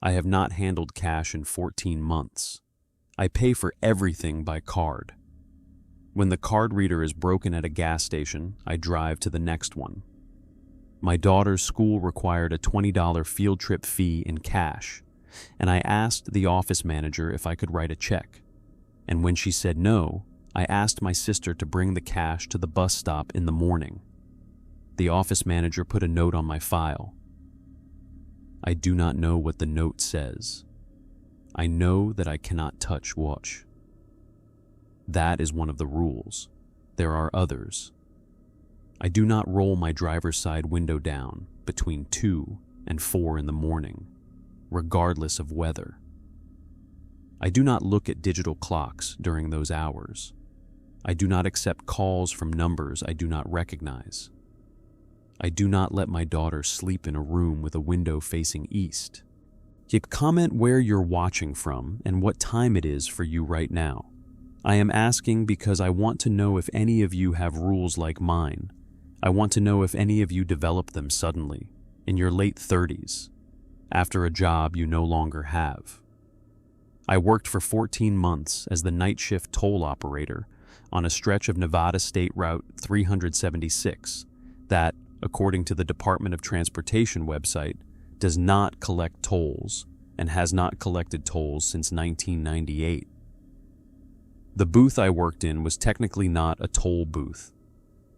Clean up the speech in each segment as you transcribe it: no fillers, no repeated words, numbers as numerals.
I have not handled cash in 14 months. I pay for everything by card. When the card reader is broken at a gas station, I drive to the next one. My daughter's school required a $20 field trip fee in cash, and I asked the office manager if I could write a check. And when she said no, I asked my sister to bring the cash to the bus stop in the morning. The office manager put a note on my file. I do not know what the note says. I know that I cannot touch watch. That is one of the rules. There are others. I do not roll my driver's side window down between 2 and 4 in the morning, regardless of weather. I do not look at digital clocks during those hours. I do not accept calls from numbers I do not recognize. I do not let my daughter sleep in a room with a window facing east. Comment where you're watching from and what time it is for you right now. I am asking because I want to know if any of you have rules like mine. I want to know if any of you develop them suddenly, in your late 30s, after a job you no longer have. I worked for 14 months as the night shift toll operator on a stretch of Nevada State Route 376 that, according to the Department of Transportation website, does not collect tolls and has not collected tolls since 1998. The booth I worked in was technically not a toll booth.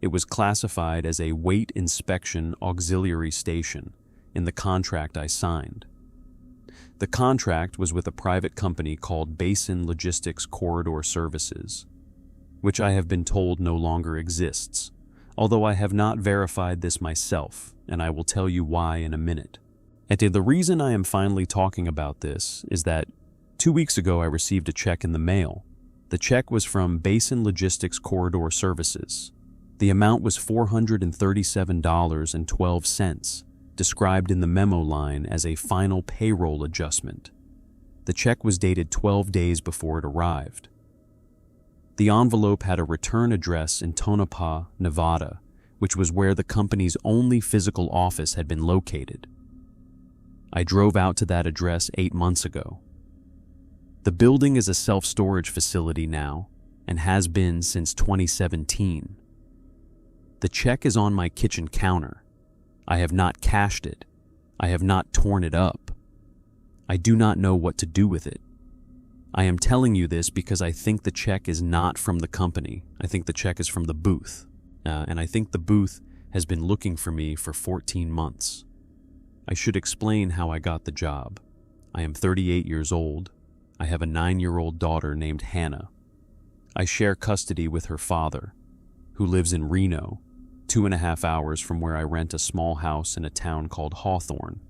It was classified as a weight inspection auxiliary station in the contract I signed. The contract was with a private company called Basin Logistics Corridor Services, which I have been told no longer exists, although I have not verified this myself, and I will tell you why in a minute. And the reason I am finally talking about this is that 2 weeks ago I received a check in the mail. The check was from Basin Logistics Corridor Services. The amount was $437.12, described in the memo line as a final payroll adjustment. The check was dated 12 days before it arrived. The envelope had a return address in Tonopah, Nevada, which was where the company's only physical office had been located. I drove out to that address 8 months ago. The building is a self-storage facility now and has been since 2017. The check is on my kitchen counter. I have not cashed it. I have not torn it up. I do not know what to do with it. I am telling you this because I think the check is not from the company. I think the check is from the booth. And I think the booth has been looking for me for 14 months. I should explain how I got the job. I am 38 years old. I have a 9-year-old daughter named Hannah. I share custody with her father, who lives in Reno, 2.5 hours from where I rent a small house in a town called Hawthorne.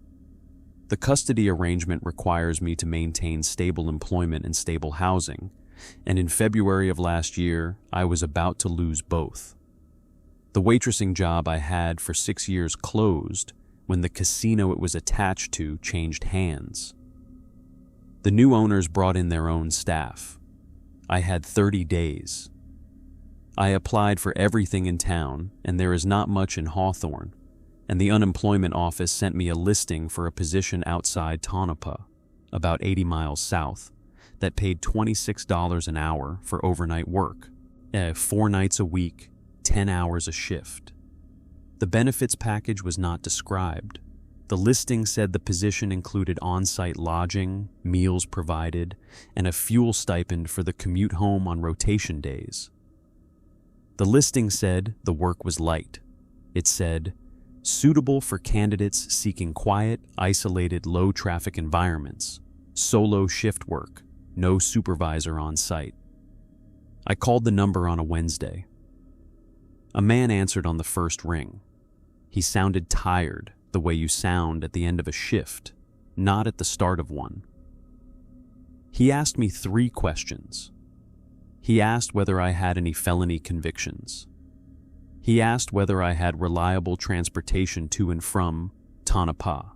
The custody arrangement requires me to maintain stable employment and stable housing, and in February of last year, I was about to lose both. The waitressing job I had for 6 years closed when the casino it was attached to changed hands. The new owners brought in their own staff. I had 30 days. I applied for everything in town, and there is not much in Hawthorne, and the unemployment office sent me a listing for a position outside Tonopah, about 80 miles south, that paid $26 an hour for overnight work, 4 nights a week, 10 hours a shift. The benefits package was not described. The listing said the position included on-site lodging, meals provided, and a fuel stipend for the commute home on rotation days. The listing said the work was light. It said, suitable for candidates seeking quiet, isolated, low-traffic environments, solo shift work, no supervisor on site. I called the number on a Wednesday. A man answered on the first ring. He sounded tired, the way you sound at the end of a shift, not at the start of one. He asked me 3 questions. He asked whether I had any felony convictions. He asked whether I had reliable transportation to and from Tonopah.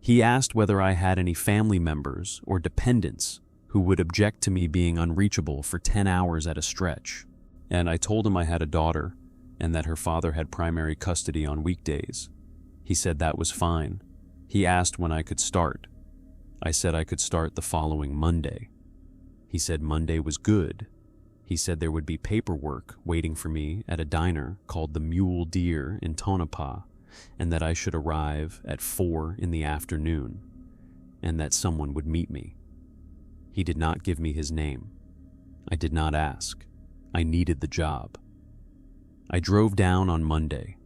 He asked whether I had any family members or dependents who would object to me being unreachable for 10 hours at a stretch. And I told him I had a daughter and that her father had primary custody on weekdays. He said that was fine. He asked when I could start. I said I could start the following Monday. He said Monday was good. He said there would be paperwork waiting for me at a diner called the Mule Deer in Tonopah, and that I should arrive at 4 in the afternoon, and that someone would meet me. He did not give me his name. I did not ask. I needed the job. I drove down on Monday.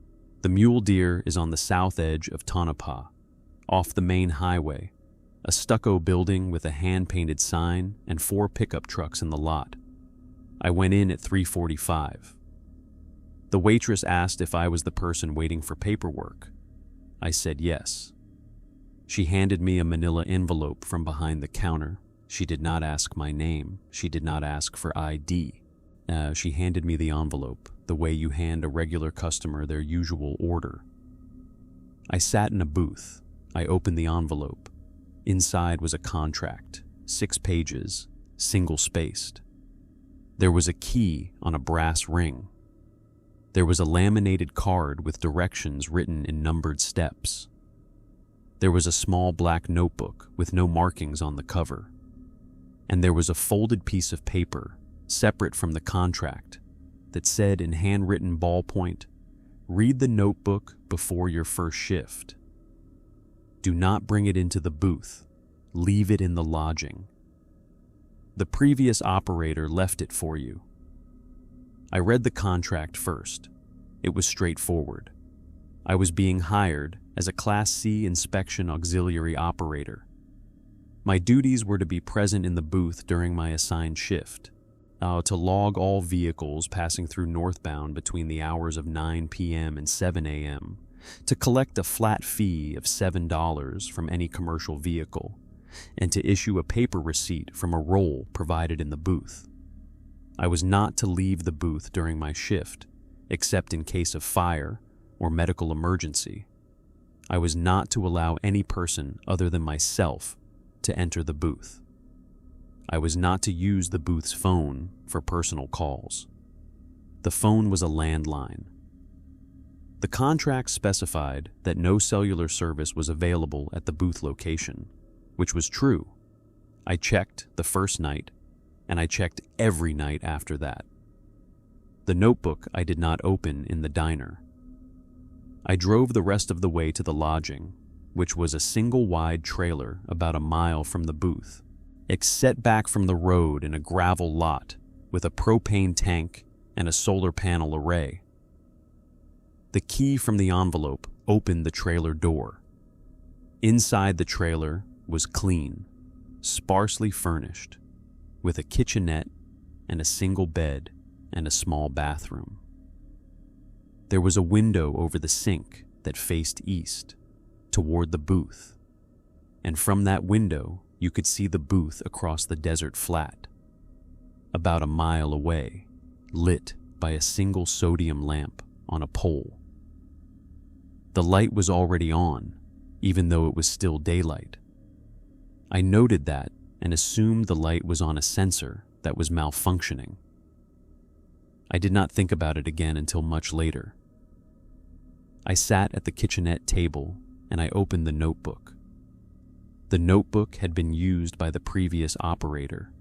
The Mule Deer is on the south edge of Tonopah, off the main highway, a stucco building with a hand-painted sign and 4 pickup trucks in the lot. I went in at 3:45. The waitress asked if I was the person waiting for paperwork. I said yes. She handed me a manila envelope from behind the counter. She did not ask my name. She did not ask for ID. She handed me the envelope, the way you hand a regular customer their usual order. I sat in a booth. I opened the envelope. Inside was a contract, 6 pages, single-spaced. There was a key on a brass ring. There was a laminated card with directions written in numbered steps. There was a small black notebook with no markings on the cover. And there was a folded piece of paper, separate from the contract, that said in handwritten ballpoint, "Read the notebook before your first shift. Do not bring it into the booth. Leave it in the lodging. The previous operator left it for you." I read the contract first. It was straightforward. I was being hired as a Class C inspection auxiliary operator. My duties were to be present in the booth during my assigned shift, to log all vehicles passing through northbound between the hours of 9 p.m. and 7 a.m., to collect a flat fee of $7 from any commercial vehicle, and to issue a paper receipt from a roll provided in the booth. I was not to leave the booth during my shift, except in case of fire or medical emergency. I was not to allow any person other than myself to enter the booth. I was not to use the booth's phone for personal calls. The phone was a landline. The contract specified that no cellular service was available at the booth location, which was true. I checked the first night, and I checked every night after that. The notebook I did not open in the diner. I drove the rest of the way to the lodging, which was a single-wide trailer about a mile from the booth, set back from the road in a gravel lot with a propane tank and a solar panel array. The key from the envelope opened the trailer door. Inside the trailer was clean, sparsely furnished, with a kitchenette and a single bed and a small bathroom. There was a window over the sink that faced east, toward the booth, and from that window you could see the booth across the desert flat, about a mile away, lit by a single sodium lamp on a pole. The light was already on, even though it was still daylight. I noted that and assumed the light was on a sensor that was malfunctioning. I did not think about it again until much later. I sat at the kitchenette table and I opened the notebook. The notebook had been used by the previous operator.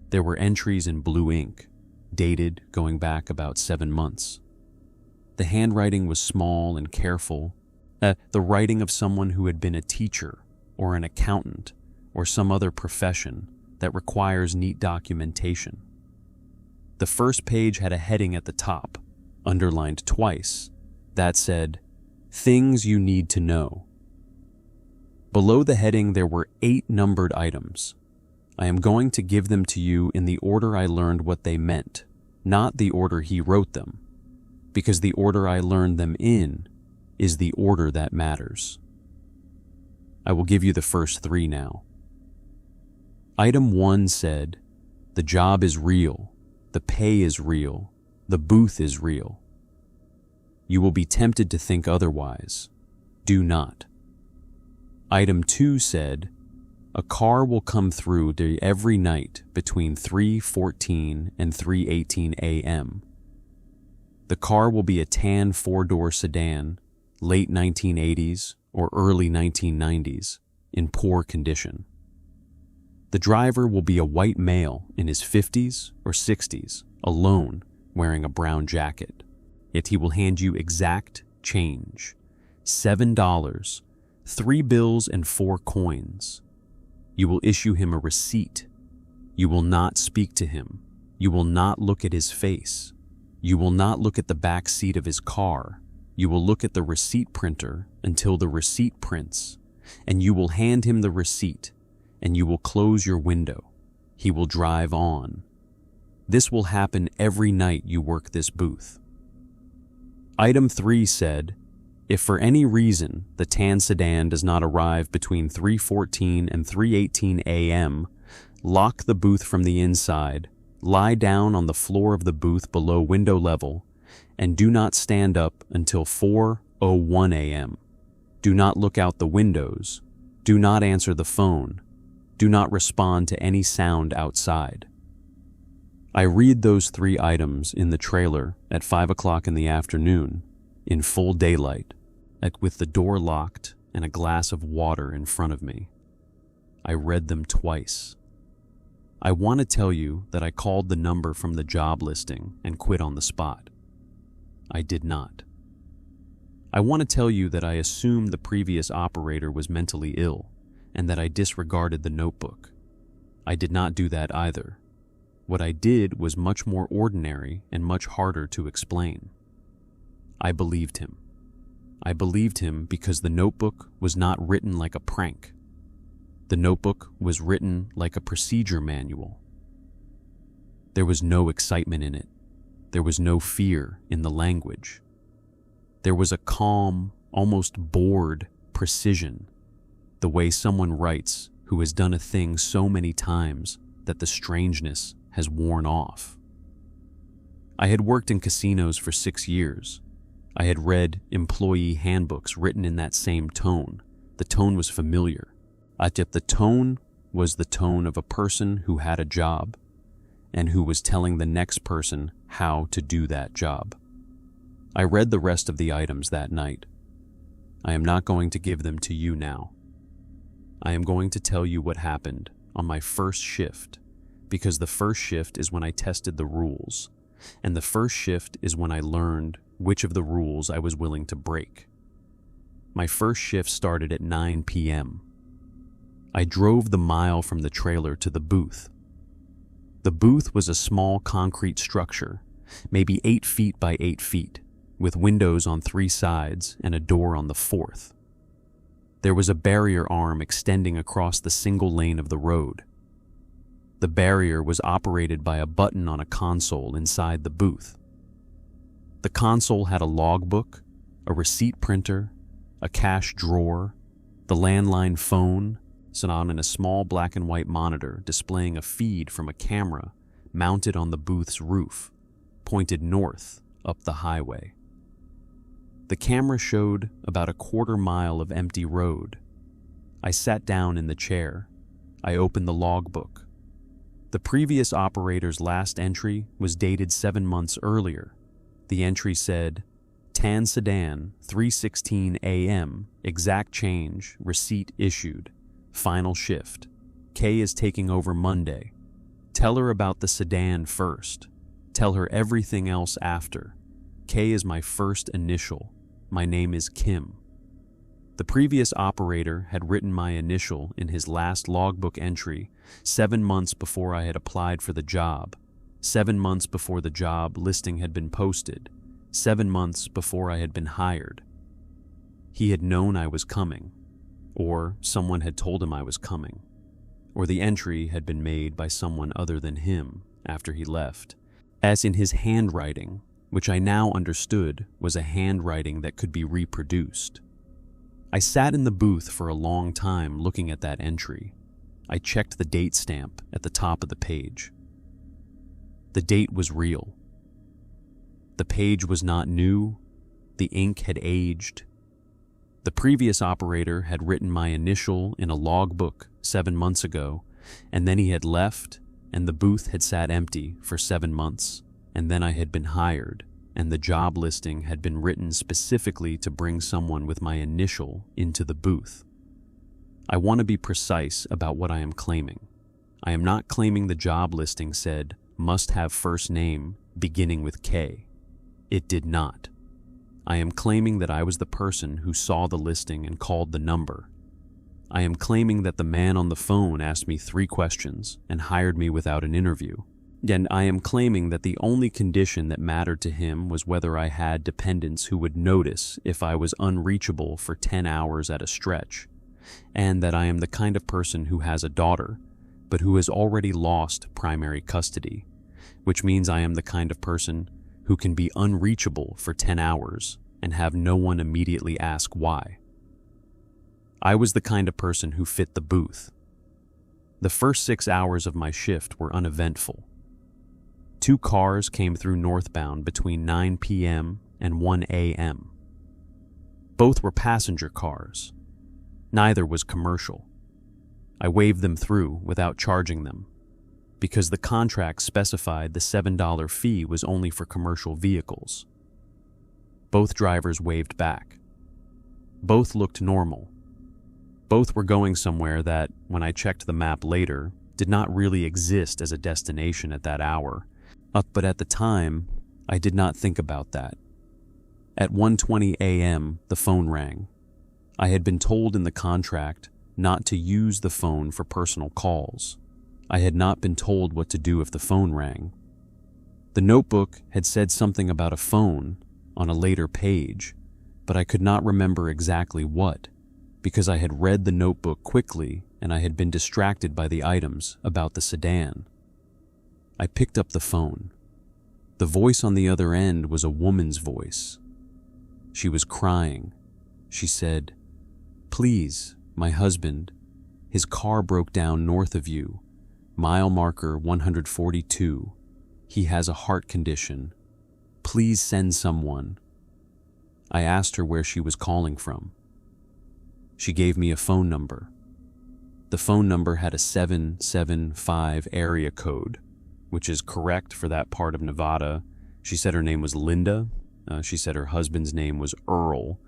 There were entries in blue ink, dated going back about 7 months. The handwriting was small and careful, the writing of someone who had been a teacher or an accountant or some other profession that requires neat documentation. The first page had a heading at the top, underlined twice, that said, "Things you need to know." Below the heading there were 8 numbered items. I am going to give them to you in the order I learned what they meant, not the order he wrote them, because the order I learned them in is the order that matters. I will give you the first 3 now. Item 1 said, "The job is real, the pay is real, the booth is real." You will be tempted to think otherwise. Do not. Item 2 said, "A car will come through every night between 3:14 and 3:18 a.m. The car will be a tan 4-door sedan, late 1980s or early 1990s, in poor condition. The driver will be a white male in his 50s or 60s, alone, wearing a brown jacket. Yet he will hand you exact change. $7, 3 bills and 4 coins. You will issue him a receipt. You will not speak to him. You will not look at his face. You will not look at the back seat of his car. You will look at the receipt printer until the receipt prints, and you will hand him the receipt, and you will close your window. He will drive on. This will happen every night you work this booth. Item 3 said, if for any reason the tan sedan does not arrive between 3:14 and 3:18 a.m., lock the booth from the inside, lie down on the floor of the booth below window level, and do not stand up until 4:01 a.m. Do not look out the windows. Do not answer the phone. Do not respond to any sound outside. I read those 3 items in the trailer at 5 o'clock in the afternoon, in full daylight, with the door locked and a glass of water in front of me. I read them twice. I want to tell you that I called the number from the job listing and quit on the spot. I did not. I want to tell you that I assumed the previous operator was mentally ill and that I disregarded the notebook. I did not do that either. What I did was much more ordinary and much harder to explain. I believed him. I believed him because the notebook was not written like a prank. The notebook was written like a procedure manual. There was no excitement in it. There was no fear in the language. There was a calm, almost bored precision, the way someone writes who has done a thing so many times that the strangeness has worn off. I had worked in casinos for 6 years. I had read employee handbooks written in that same tone. The tone was familiar. Yet the tone was the tone of a person who had a job and who was telling the next person how to do that job. I read the rest of the items that night. I am not going to give them to you now. I am going to tell you what happened on my first shift, because the first shift is when I tested the rules, and the first shift is when I learned which of the rules I was willing to break. My first shift started at 9 p.m. I drove the mile from the trailer to the booth. The booth was a small concrete structure, maybe 8 feet by 8 feet, with windows on 3 sides and a door on the 4th. There was a barrier arm extending across the single lane of the road. The barrier was operated by a button on a console inside the booth. The console had a logbook, a receipt printer, a cash drawer, the landline phone, set on in a small black and white monitor displaying a feed from a camera mounted on the booth's roof, pointed north up the highway. The camera showed about a 1/4 mile of empty road. I sat down in the chair. I opened the logbook. The previous operator's last entry was dated 7 months earlier. The entry said, tan sedan, 3:16 a.m., exact change, receipt issued, final shift. Kay is taking over Monday. Tell her about the sedan first. Tell her everything else after. Kay is my first initial. My name is Kim. The previous operator had written my initial in his last logbook entry 7 months before I had applied for the job, 7 months before the job listing had been posted, 7 months before I had been hired. He had known I was coming, or someone had told him I was coming, or the entry had been made by someone other than him after he left, as in his handwriting, which I now understood was a handwriting that could be reproduced. I sat in the booth for a long time looking at that entry. I checked the date stamp at the top of the page. The date was real. The page was not new. The ink had aged. The previous operator had written my initial in a logbook 7 months ago, and then he had left, and the booth had sat empty for 7 months, and then I had been hired, and the job listing had been written specifically to bring someone with my initial into the booth. I want to be precise about what I am claiming. I am not claiming the job listing said, must have first name beginning with K. It did not. I am claiming that I was the person who saw the listing and called the number. I am claiming that the man on the phone asked me 3 questions and hired me without an interview. And I am claiming that the only condition that mattered to him was whether I had dependents who would notice if I was unreachable for 10 hours at a stretch, and that I am the kind of person who has a daughter, but who has already lost primary custody, which means I am the kind of person who can be unreachable for 10 hours and have no one immediately ask why. I was the kind of person who fit the booth. The first 6 hours of my shift were uneventful. 2 cars came through northbound between 9 p.m. and 1 a.m. Both were passenger cars. Neither was commercial. I waved them through without charging them, because the contract specified the $7 fee was only for commercial vehicles. Both drivers waved back. Both looked normal. Both were going somewhere that, when I checked the map later, did not really exist as a destination at that hour. But at the time, I did not think about that. At 1:20 a.m., the phone rang. I had been told in the contract not to use the phone for personal calls. I had not been told what to do if the phone rang. The notebook had said something about a phone on a later page, but I could not remember exactly what, because I had read the notebook quickly and I had been distracted by the items about the sedan. I picked up the phone. The voice on the other end was a woman's voice. She was crying. She said, "Please, my husband, his car broke down north of you, mile marker 142. He has a heart condition. Please send someone." I asked her where she was calling from. She gave me a phone number. The phone number had a 775 area code, which is correct for that part of Nevada. She said her name was Linda. She said her husband's name was Earl.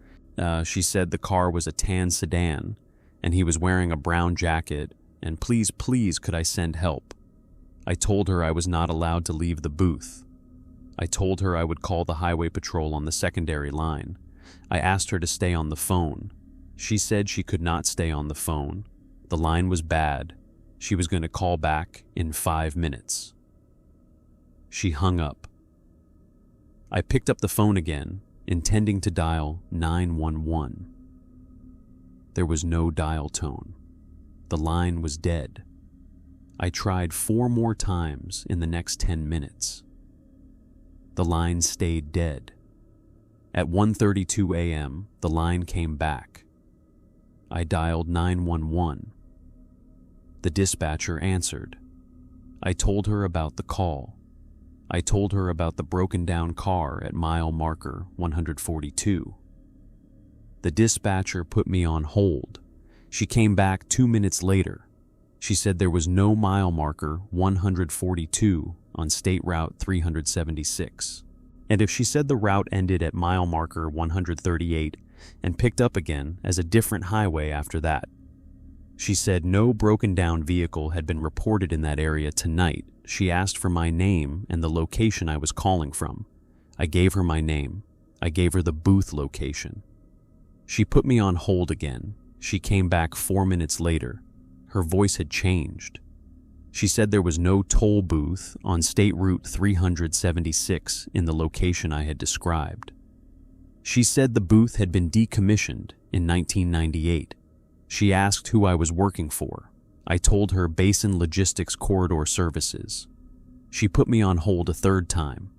She said the car was a tan sedan, and he was wearing a brown jacket, and please, could I send help? I told her I was not allowed to leave the booth. I told her I would call the highway patrol on the secondary line. I asked her to stay on the phone. She said she could not stay on the phone. The line was bad. She was going to call back in 5 minutes. She hung up. I picked up the phone again, intending to dial 911. There was no dial tone. The line was dead. I tried 4 more times in the next 10 minutes. The line stayed dead. At 1:32 a.m., the line came back. I dialed 911. The dispatcher answered. I told her about the call. I told her about the broken down car at mile marker 142. The dispatcher put me on hold. She came back 2 minutes later. She said there was no mile marker 142 on State Route 376. And if she said the route ended at mile marker 138 and picked up again as a different highway after that. She said no broken down vehicle had been reported in that area tonight. She asked for my name and the location I was calling from. I gave her my name. I gave her the booth location. She put me on hold again. She came back 4 minutes later. Her voice had changed. She said there was no toll booth on State Route 376 in the location I had described. She said the booth had been decommissioned in 1998. She asked who I was working for. I told her Basin Logistics Corridor Services. She put me on hold a 3rd time.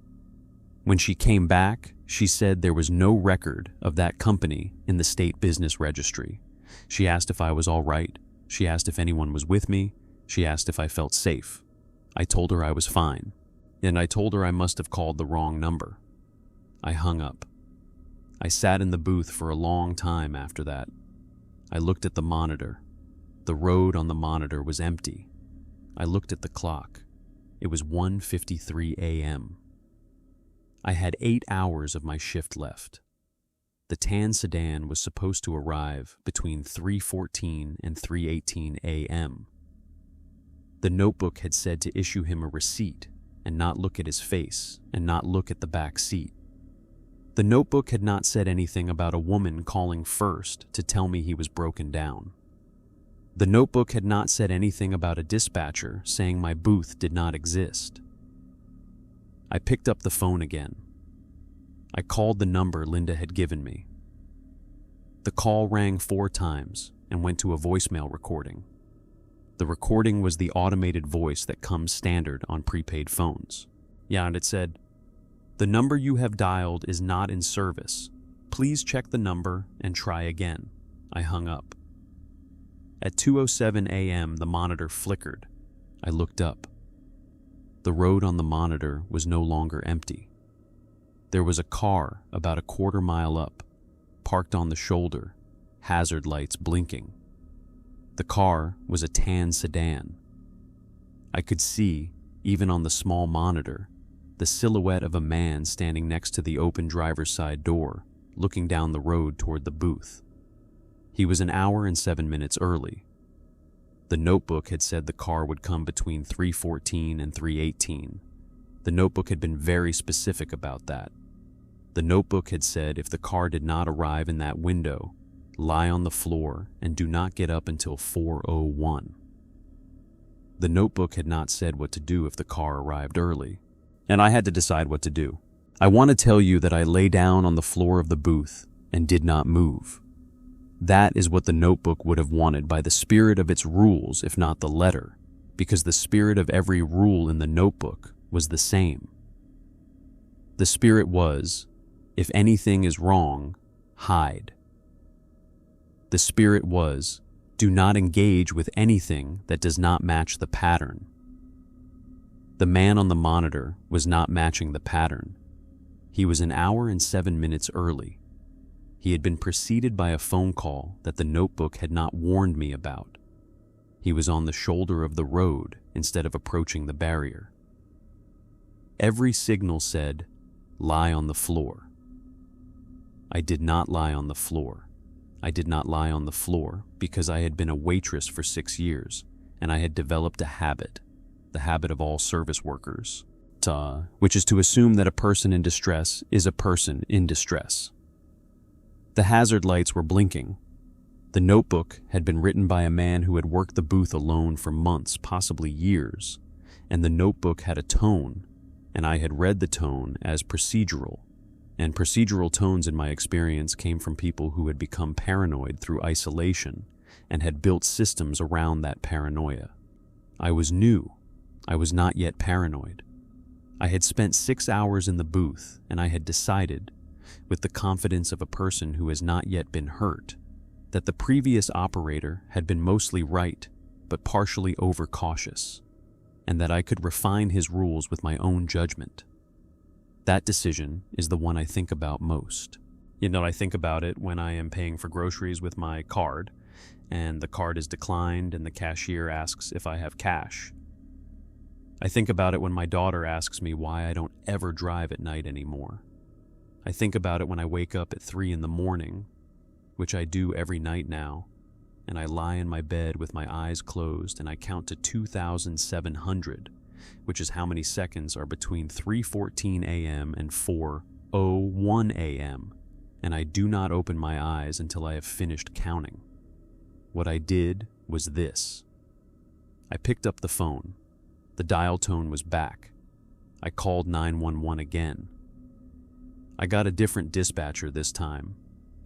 When she came back, she said there was no record of that company in the state business registry. She asked if I was all right. She asked if anyone was with me. She asked if I felt safe. I told her I was fine. And I told her I must have called the wrong number. I hung up. I sat in the booth for a long time after that. I looked at the monitor. The road on the monitor was empty. I looked at the clock. It was 1:53 a.m. I had 8 hours of my shift left. The tan sedan was supposed to arrive between 3:14 and 3:18 a.m. The notebook had said to issue him a receipt and not look at his face and not look at the back seat. The notebook had not said anything about a woman calling first to tell me he was broken down. The notebook had not said anything about a dispatcher saying my booth did not exist. I picked up the phone again. I called the number Linda had given me. The call rang 4 times and went to a voicemail recording. The recording was the automated voice that comes standard on prepaid phones. Yeah, and it said, "The number you have dialed is not in service. Please check the number and try again." I hung up. At 2:07 a.m., the monitor flickered. I looked up. The road on the monitor was no longer empty. There was a car about a quarter mile up, parked on the shoulder, hazard lights blinking. The car was a tan sedan. I could see, even on the small monitor, the silhouette of a man standing next to the open driver's side door, looking down the road toward the booth. He was an hour and 7 minutes early. The notebook had said the car would come between 3:14 and 3:18. The notebook had been very specific about that. The notebook had said if the car did not arrive in that window, lie on the floor and do not get up until 4:01. The notebook had not said what to do if the car arrived early, and I had to decide what to do. I want to tell you that I lay down on the floor of the booth and did not move. That is what the notebook would have wanted by the spirit of its rules, if not the letter, because the spirit of every rule in the notebook was the same. The spirit was, if anything is wrong, hide. The spirit was, do not engage with anything that does not match the pattern. The man on the monitor was not matching the pattern. He was an hour and 7 minutes early. He had been preceded by a phone call that the notebook had not warned me about. He was on the shoulder of the road instead of approaching the barrier. Every signal said, lie on the floor. I did not lie on the floor. I did not lie on the floor because I had been a waitress for 6 years, and I had developed a habit, the habit of all service workers, which is to assume that a person in distress is a person in distress. The hazard lights were blinking. The notebook had been written by a man who had worked the booth alone for months, possibly years, and the notebook had a tone, and I had read the tone as procedural, and procedural tones in my experience came from people who had become paranoid through isolation and had built systems around that paranoia. I was new. I was not yet paranoid. I had spent 6 hours in the booth, and I had decided, with the confidence of a person who has not yet been hurt, that the previous operator had been mostly right, but partially overcautious, and that I could refine his rules with my own judgment. That decision is the one I think about most. I think about it when I am paying for groceries with my card, and the card is declined and the cashier asks if I have cash. I think about it when my daughter asks me why I don't ever drive at night anymore. I think about it when I wake up at 3 in the morning, which I do every night now, and I lie in my bed with my eyes closed and I count to 2,700, which is how many seconds are between 3:14 a.m. and 4:01 a.m., and I do not open my eyes until I have finished counting. What I did was this. I picked up the phone. The dial tone was back. I called 911 again. I got a different dispatcher this time,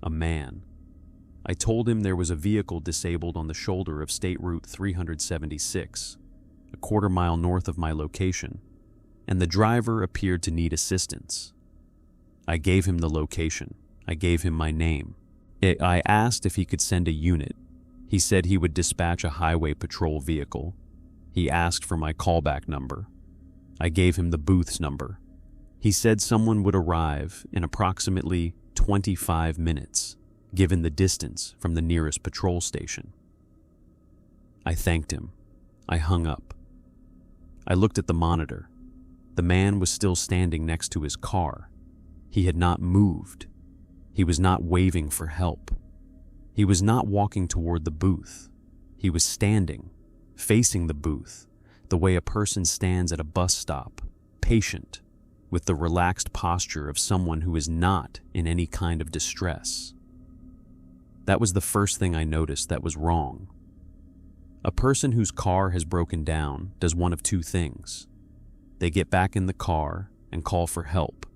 a man. I told him there was a vehicle disabled on the shoulder of State Route 376, a quarter mile north of my location, and the driver appeared to need assistance. I gave him the location. I gave him my name. I asked if he could send a unit. He said he would dispatch a highway patrol vehicle. He asked for my callback number. I gave him the booth's number. He said someone would arrive in approximately 25 minutes, given the distance from the nearest patrol station. I thanked him. I hung up. I looked at the monitor. The man was still standing next to his car. He had not moved. He was not waving for help. He was not walking toward the booth. He was standing, facing the booth, the way a person stands at a bus stop, patient, with the relaxed posture of someone who is not in any kind of distress. That was the first thing I noticed that was wrong. A person whose car has broken down does one of two things. They get back in the car and call for help,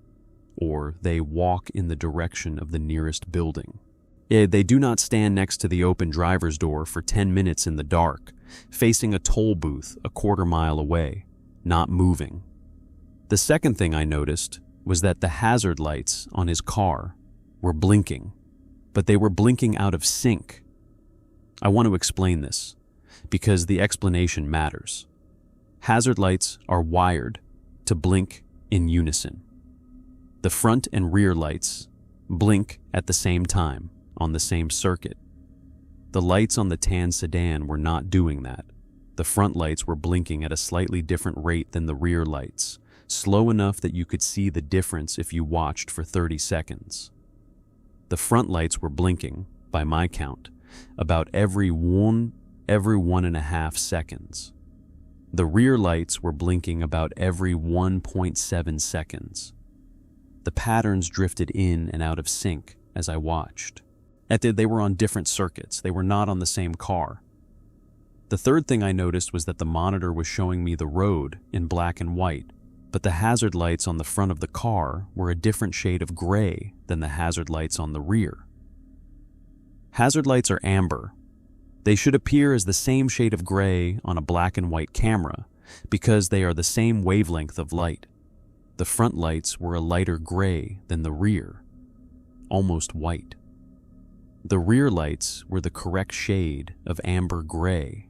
or they walk in the direction of the nearest building. They do not stand next to the open driver's door for 10 minutes in the dark, facing a toll booth a quarter mile away, not moving. The second thing I noticed was that the hazard lights on his car were blinking, but they were blinking out of sync. I want to explain this, because the explanation matters. Hazard lights are wired to blink in unison. The front and rear lights blink at the same time on the same circuit. The lights on the tan sedan were not doing that. The front lights were blinking at a slightly different rate than the rear lights, slow enough that you could see the difference if you watched for 30 seconds. The front lights were blinking, by my count, about every 1.5 seconds. The rear lights were blinking about every 1.7 seconds. The patterns drifted in and out of sync as I watched. They were on different circuits. They were not on the same car. The third thing I noticed was that the monitor was showing me the road in black and white, but the hazard lights on the front of the car were a different shade of gray than the hazard lights on the rear. Hazard lights are amber. They should appear as the same shade of gray on a black and white camera because they are the same wavelength of light. The front lights were a lighter gray than the rear, almost white. The rear lights were the correct shade of amber gray.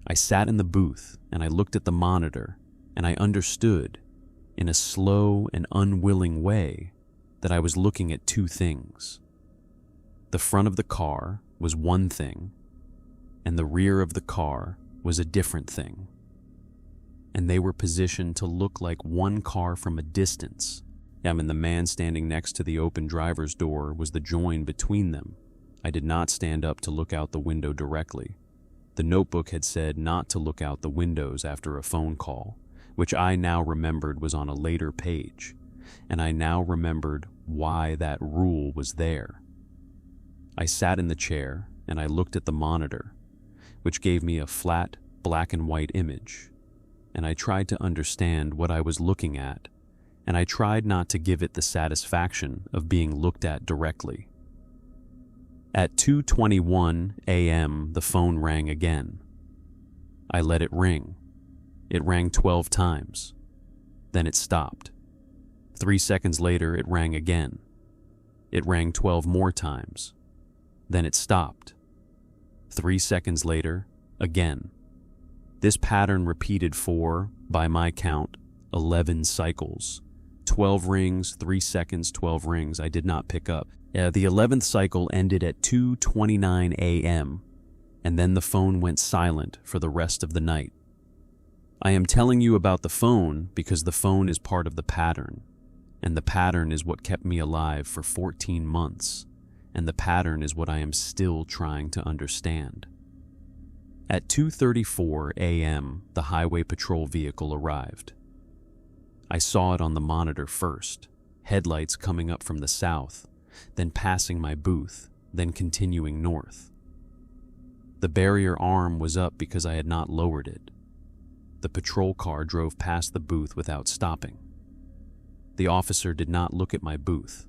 I sat in the booth and I looked at the monitor and I understood, in a slow and unwilling way, that I was looking at two things. The front of the car was one thing, and the rear of the car was a different thing. And they were positioned to look like one car from a distance. And the man standing next to the open driver's door was the join between them. I did not stand up to look out the window directly. The notebook had said not to look out the windows after a phone call, which I now remembered was on a later page, and I now remembered why that rule was there. I sat in the chair and I looked at the monitor, which gave me a flat black and white image, and I tried to understand what I was looking at, and I tried not to give it the satisfaction of being looked at directly. At 2:21 a.m., the phone rang again. I let it ring. It rang 12 times. Then it stopped. 3 seconds later, it rang again. It rang 12 more times. Then it stopped. 3 seconds later, again. This pattern repeated for, by my count, 11 cycles. 12 rings, 3 seconds, 12 rings. I did not pick up. The 11th cycle ended at 2:29 a.m., and then the phone went silent for the rest of the night. I am telling you about the phone because the phone is part of the pattern, and the pattern is what kept me alive for 14 months, and the pattern is what I am still trying to understand. At 2:34 a.m., the highway patrol vehicle arrived. I saw it on the monitor first, headlights coming up from the south, then passing my booth, then continuing north. The barrier arm was up because I had not lowered it. The patrol car drove past the booth without stopping. The officer did not look at my booth.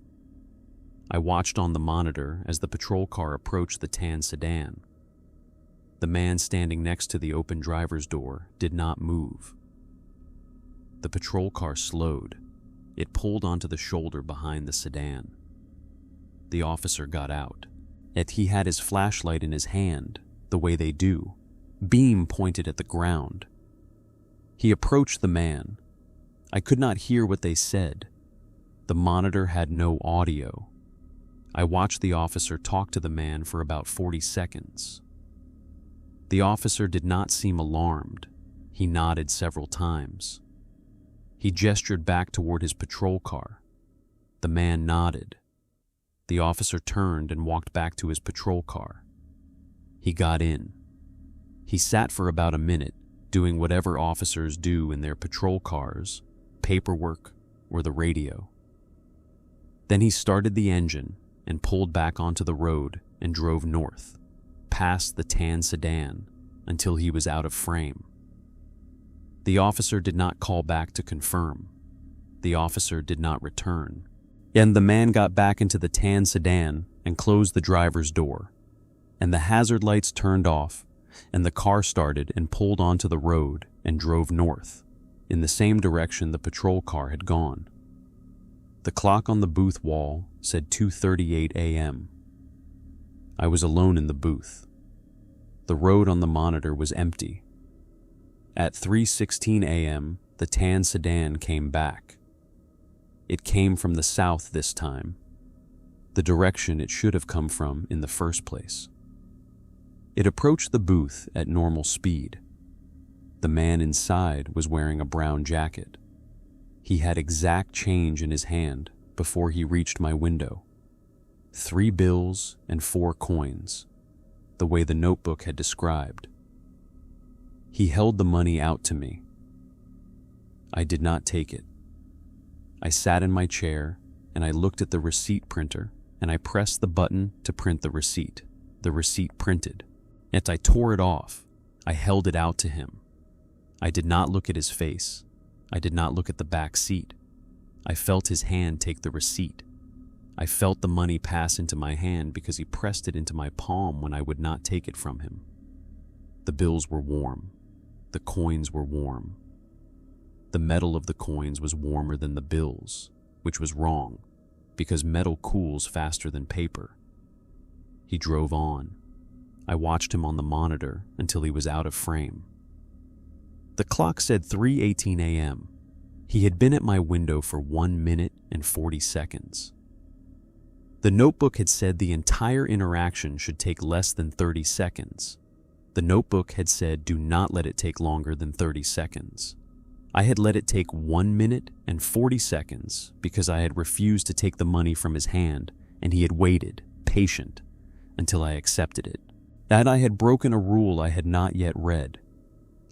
I watched on the monitor as the patrol car approached the tan sedan. The man standing next to the open driver's door did not move. The patrol car slowed. It pulled onto the shoulder behind the sedan. The officer got out. He had his flashlight in his hand, the way they do, beam pointed at the ground. He approached the man. I could not hear what they said. The monitor had no audio. I watched the officer talk to the man for about 40 seconds. The officer did not seem alarmed. He nodded several times. He gestured back toward his patrol car. The man nodded. the officer turned and walked back to his patrol car. He got in. He sat for about a minute, doing whatever officers do in their patrol cars, paperwork, or the radio. Then he started the engine and pulled back onto the road and drove north, past the tan sedan, until he was out of frame. The officer did not call back to confirm. The officer did not return. And the man got back into the tan sedan and closed the driver's door. And the hazard lights turned off, and the car started and pulled onto the road and drove north, in the same direction the patrol car had gone. The clock on the booth wall said 2:38 a.m. I was alone in the booth. The road on the monitor was empty. At 3:16 a.m., the tan sedan came back. It came from the south this time, the direction it should have come from in the first place. It approached the booth at normal speed. The man inside was wearing a brown jacket. He had exact change in his hand before he reached my window. 3 bills and 4 coins, the way the notebook had described. He held the money out to me. I did not take it. I sat in my chair and I looked at the receipt printer and I pressed the button to print the receipt. The receipt printed. Yet I tore it off. I held it out to him. I did not look at his face. I did not look at the back seat. I felt his hand take the receipt. I felt the money pass into my hand because he pressed it into my palm when I would not take it from him. The bills were warm. The coins were warm. The metal of the coins was warmer than the bills, which was wrong, because metal cools faster than paper. He drove on. I watched him on the monitor until he was out of frame. The clock said 3:18 a.m. He had been at my window for 1 minute and 40 seconds. The notebook had said the entire interaction should take less than 30 seconds. The notebook had said do not let it take longer than 30 seconds. I had let it take 1 minute and 40 seconds because I had refused to take the money from his hand, and he had waited, patient, until I accepted it. That I had broken a rule I had not yet read.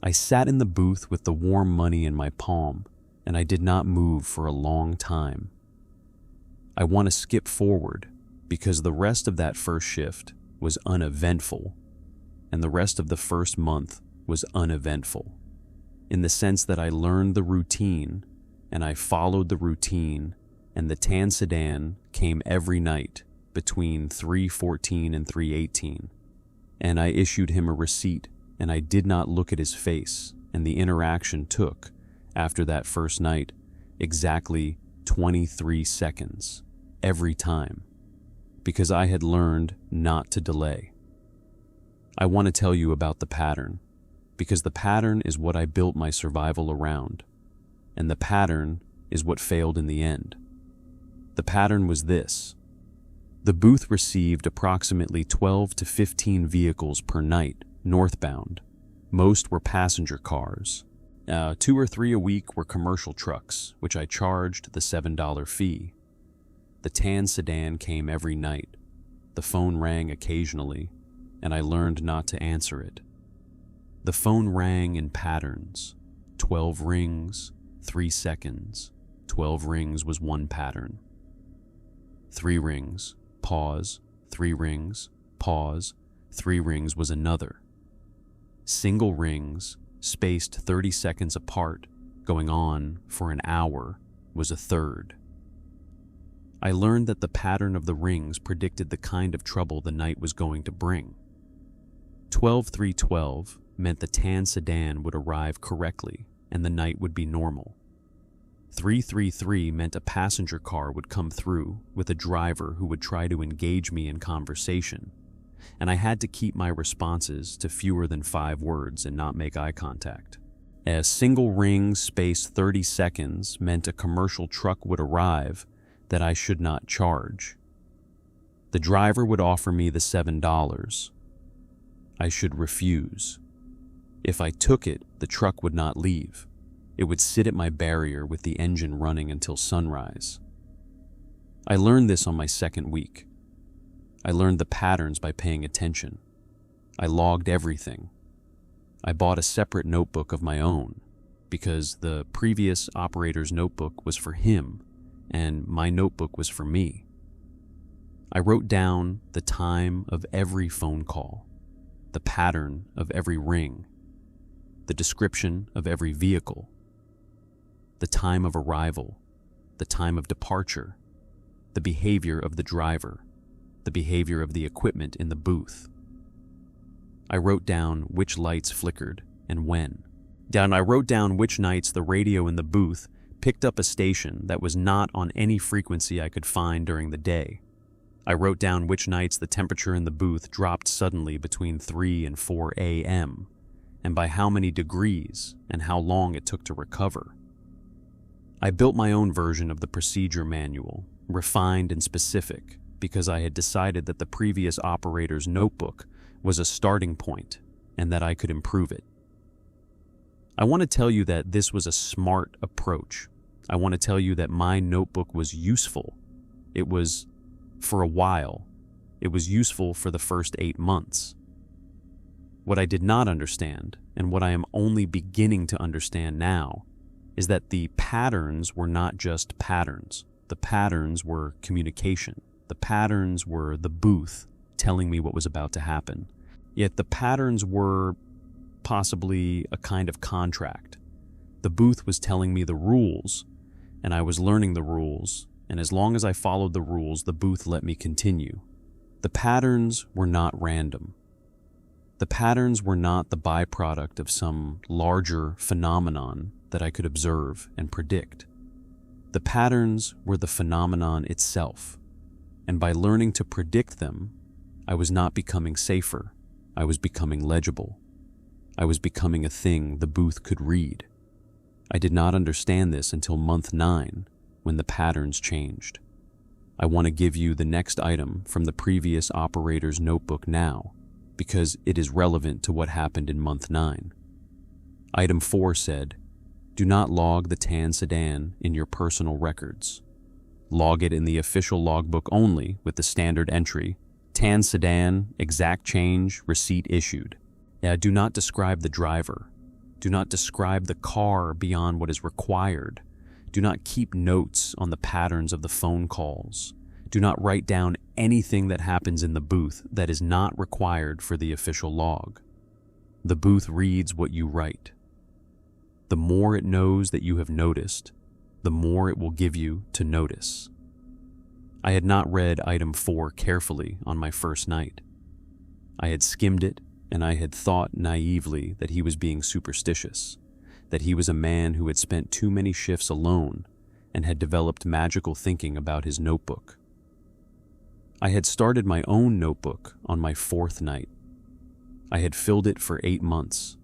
I sat in the booth with the warm money in my palm, and I did not move for a long time. I want to skip forward because the rest of that first shift was uneventful, and the rest of the first month was uneventful, in the sense that I learned the routine, and I followed the routine, and the tan sedan came every night between 3:14 and 3:18, and I issued him a receipt, and I did not look at his face, and the interaction took, after that first night, exactly 23 seconds, every time, because I had learned not to delay. I want to tell you about the pattern, because the pattern is what I built my survival around, and the pattern is what failed in the end. The pattern was this. The booth received approximately 12 to 15 vehicles per night, northbound. Most were passenger cars. 2 or 3 a week were commercial trucks, which I charged the $7 fee. The tan sedan came every night. The phone rang occasionally, and I learned not to answer it. The phone rang in patterns. 12 rings, 3 seconds. 12 rings was one pattern. 3 rings, pause. 3 rings, pause. 3 rings was another. Single rings, spaced 30 seconds apart, going on for an hour, was a third. I learned that the pattern of the rings predicted the kind of trouble the night was going to bring. 12-3-12 meant the tan sedan would arrive correctly and the night would be normal. 3-3-3 meant a passenger car would come through with a driver who would try to engage me in conversation, and I had to keep my responses to fewer than 5 words and not make eye contact. A single ring spaced 30 seconds meant a commercial truck would arrive that I should not charge. The driver would offer me the $7. I should refuse. If I took it, the truck would not leave. It would sit at my barrier with the engine running until sunrise. I learned this on my second week, I learned the patterns by paying attention. I logged everything. I bought a separate notebook of my own because the previous operator's notebook was for him and my notebook was for me. I wrote down the time of every phone call, the pattern of every ring, the description of every vehicle, the time of arrival, the time of departure, the behavior of the driver, the behavior of the equipment in the booth. I wrote down which lights flickered and when. I wrote down which nights the radio in the booth picked up a station that was not on any frequency I could find during the day. I wrote down which nights the temperature in the booth dropped suddenly between 3 and 4 a.m., and by how many degrees and how long it took to recover. I built my own version of the procedure manual, refined and specific, because I had decided that the previous operator's notebook was a starting point and that I could improve it. I want to tell you that this was a smart approach. I want to tell you that my notebook was useful. It was, for a while, it was useful for the first 8 months. What I did not understand, and what I am only beginning to understand now, is that the patterns were not just patterns. The patterns were communication. The patterns were the booth telling me what was about to happen. Yet the patterns were possibly a kind of contract. The booth was telling me the rules, and I was learning the rules, and as long as I followed the rules, the booth let me continue. The patterns were not random. The patterns were not the byproduct of some larger phenomenon that I could observe and predict. The patterns were the phenomenon itself, and by learning to predict them, I was not becoming safer. I was becoming legible. I was becoming a thing the booth could read. I did not understand this until month 9, when the patterns changed. I want to give you the next item from the previous operator's notebook now, because it is relevant to what happened in month 9. Item 4 said, "Do not log the tan sedan in your personal records. Log it in the official logbook only with the standard entry, tan sedan, exact change, receipt issued. Do not describe the driver. Do not describe the car beyond what is required. Do not keep notes on the patterns of the phone calls. Do not write down anything that happens in the booth that is not required for the official log. The booth reads what you write. The more it knows that you have noticed, the more it will give you to notice." I had not read item 4 carefully on my first night. I had skimmed it, and I had thought naively that he was being superstitious, that he was a man who had spent too many shifts alone and had developed magical thinking about his notebook. I had started my own notebook on my 4th night. I had filled it for 8 months.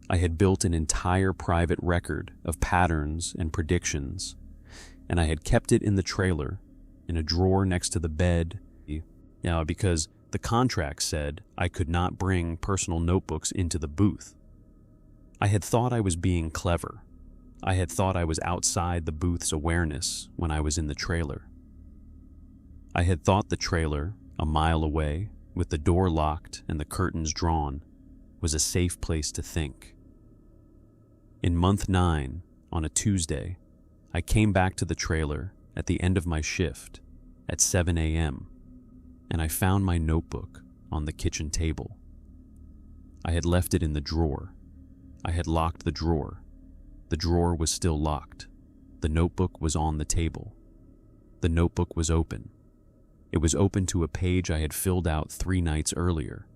I had built an entire private record of patterns and predictions, and I had kept it in the trailer, in a drawer next to the bed, because the contract said I could not bring personal notebooks into the booth. I had thought I was being clever. I had thought I was outside the booth's awareness when I was in the trailer. I had thought the trailer, a mile away, with the door locked and the curtains drawn, was a safe place to think. In month 9, on a Tuesday, I came back to the trailer at the end of my shift at 7 a.m., and I found my notebook on the kitchen table. I had left it in the drawer. I had locked the drawer. The drawer was still locked. The notebook was on the table. The notebook was open. It was open to a page I had filled out 3 nights earlier,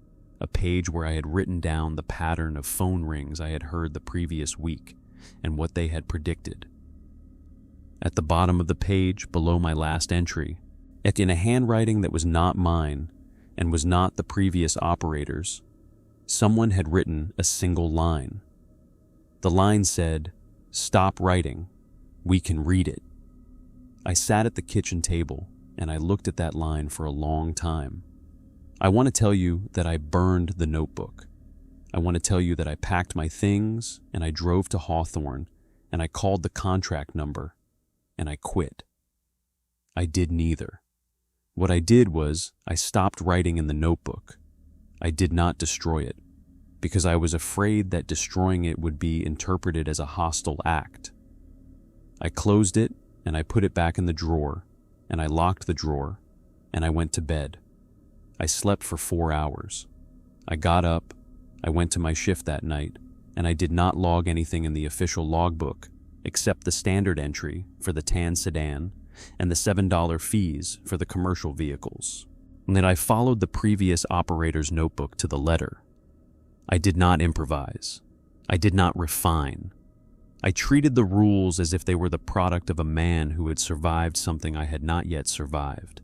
a page where I had written down the pattern of phone rings I had heard the previous week and what they had predicted. At the bottom of the page, below my last entry, in a handwriting that was not mine and was not the previous operator's, someone had written a single line. The line said, "Stop writing. We can read it." I sat at the kitchen table and I looked at that line for a long time. I want to tell you that I burned the notebook. I want to tell you that I packed my things and I drove to Hawthorne and I called the contract number and I quit. I did neither. What I did was, I stopped writing in the notebook. I did not destroy it, because I was afraid that destroying it would be interpreted as a hostile act. I closed it, and I put it back in the drawer, and I locked the drawer, and I went to bed. I slept for 4 hours. I got up, I went to my shift that night, and I did not log anything in the official logbook, except the standard entry for the tan sedan and the $7 fees for the commercial vehicles. And then I followed the previous operator's notebook to the letter. I did not improvise. I did not refine. I treated the rules as if they were the product of a man who had survived something I had not yet survived,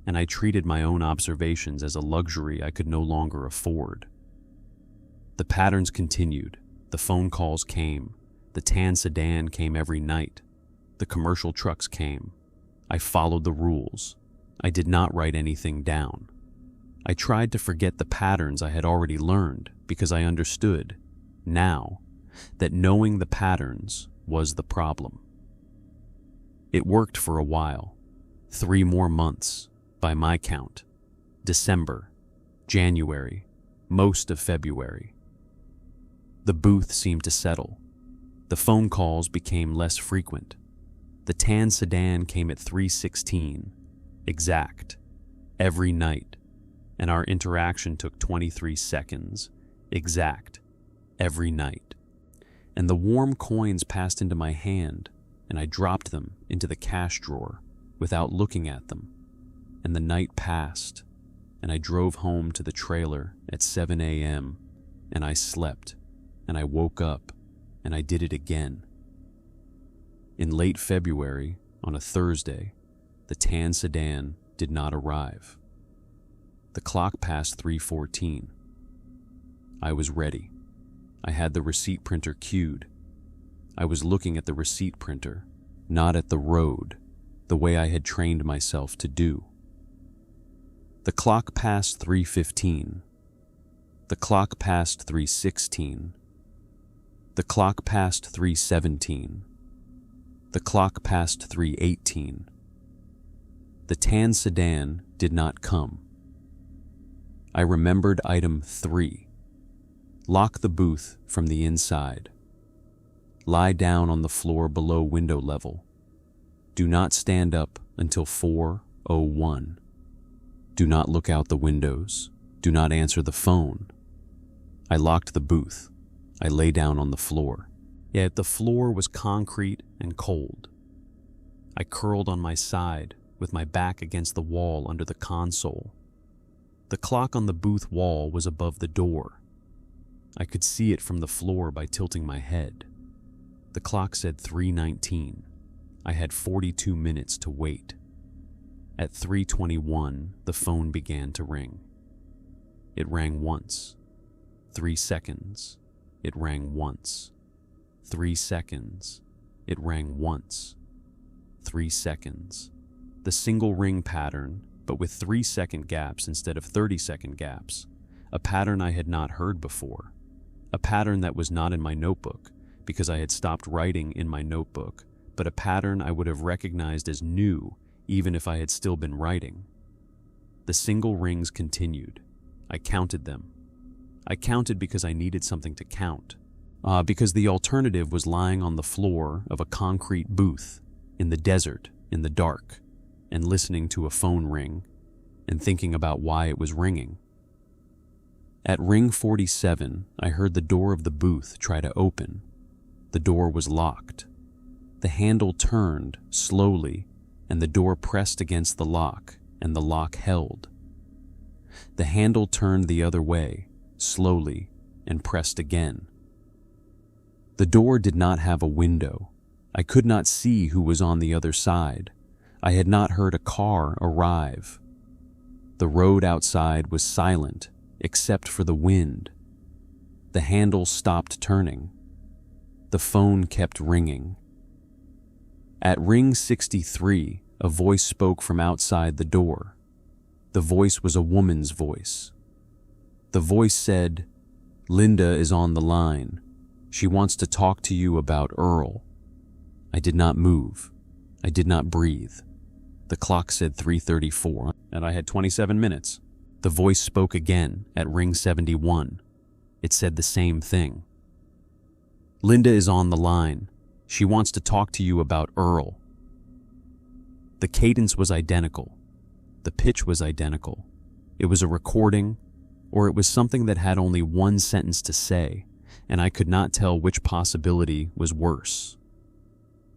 and I treated my own observations as a luxury I could no longer afford. The patterns continued. The phone calls came. The tan sedan came every night. The commercial trucks came. I followed the rules. I did not write anything down. I tried to forget the patterns I had already learned because I understood, now, that knowing the patterns was the problem. It worked for a while. 3 more months, by my count. December, January, most of February. The booth seemed to settle. The phone calls became less frequent. The tan sedan came at 3:16, exact, every night, and our interaction took 23 seconds, exact, every night. And the warm coins passed into my hand, and I dropped them into the cash drawer without looking at them. And the night passed, and I drove home to the trailer at 7 a.m., and I slept, and I woke up, and I did it again. In late February, on a Thursday, the tan sedan did not arrive. The clock passed 3:14. I was ready. I had the receipt printer queued. I was looking at the receipt printer, not at the road, the way I had trained myself to do. The clock passed 3:15. The clock passed 3:16. The clock passed 3:17. The clock passed 3:18. The tan sedan did not come. I remembered item 3. Lock the booth from the inside. Lie down on the floor below window level. Do not stand up until 4:01. Do not look out the windows. Do not answer the phone. I locked the booth. I lay down on the floor. Yet the floor was concrete and cold. I curled on my side with my back against the wall under the console. The clock on the booth wall was above the door. I could see it from the floor by tilting my head. The clock said 3:19. I had 42 minutes to wait. At 3:21, the phone began to ring. It rang once. 3 seconds. It rang once. 3 seconds. It rang once. 3 seconds. The single ring pattern, but with 3-second gaps instead of 30-second gaps. A pattern I had not heard before. A pattern that was not in my notebook, because I had stopped writing in my notebook, but a pattern I would have recognized as new even if I had still been writing. The single rings continued. I counted them. I counted because I needed something to count. Because the alternative was lying on the floor of a concrete booth, in the desert, in the dark, and listening to a phone ring, and thinking about why it was ringing. At ring 47, I heard the door of the booth try to open. The door was locked. The handle turned, slowly, and the door pressed against the lock, and the lock held. The handle turned the other way, slowly, and pressed again. The door did not have a window. I could not see who was on the other side. I had not heard a car arrive. The road outside was silent, except for the wind. The handle stopped turning. The phone kept ringing. At ring 63, a voice spoke from outside the door. The voice was a woman's voice. The voice said, "Linda is on the line. She wants to talk to you about Earl." I did not move. I did not breathe. The clock said 3:34, and I had 27 minutes. The voice spoke again at ring 71. It said the same thing. "Linda is on the line. She wants to talk to you about Earl." The cadence was identical. The pitch was identical. It was a recording, or it was something that had only one sentence to say, and I could not tell which possibility was worse.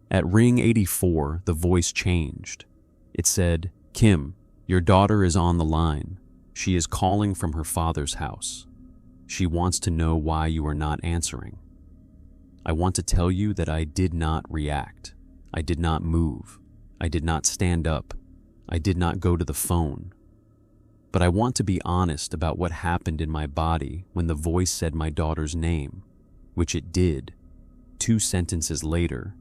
At ring 84, the voice changed. It said, "Kim, your daughter is on the line. She is calling from her father's house. She wants to know why you are not answering. I want to tell you that I did not react. I did not move. I did not stand up. I did not go to the phone. But I want to be honest about what happened in my body when the voice said my daughter's name, which it did. 2 sentences later,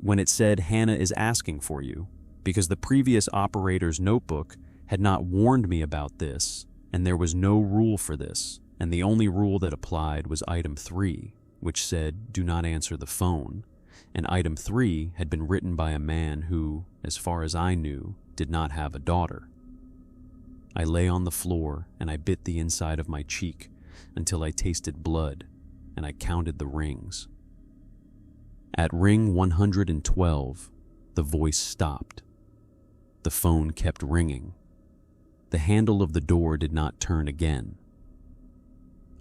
when it said Hannah is asking for you, because the previous operator's notebook had not warned me about this, and there was no rule for this, and the only rule that applied was item 3, which said do not answer the phone, and item 3 had been written by a man who, as far as I knew, did not have a daughter. I lay on the floor and I bit the inside of my cheek until I tasted blood, and I counted the rings. At ring 112, the voice stopped. The phone kept ringing. The handle of the door did not turn again.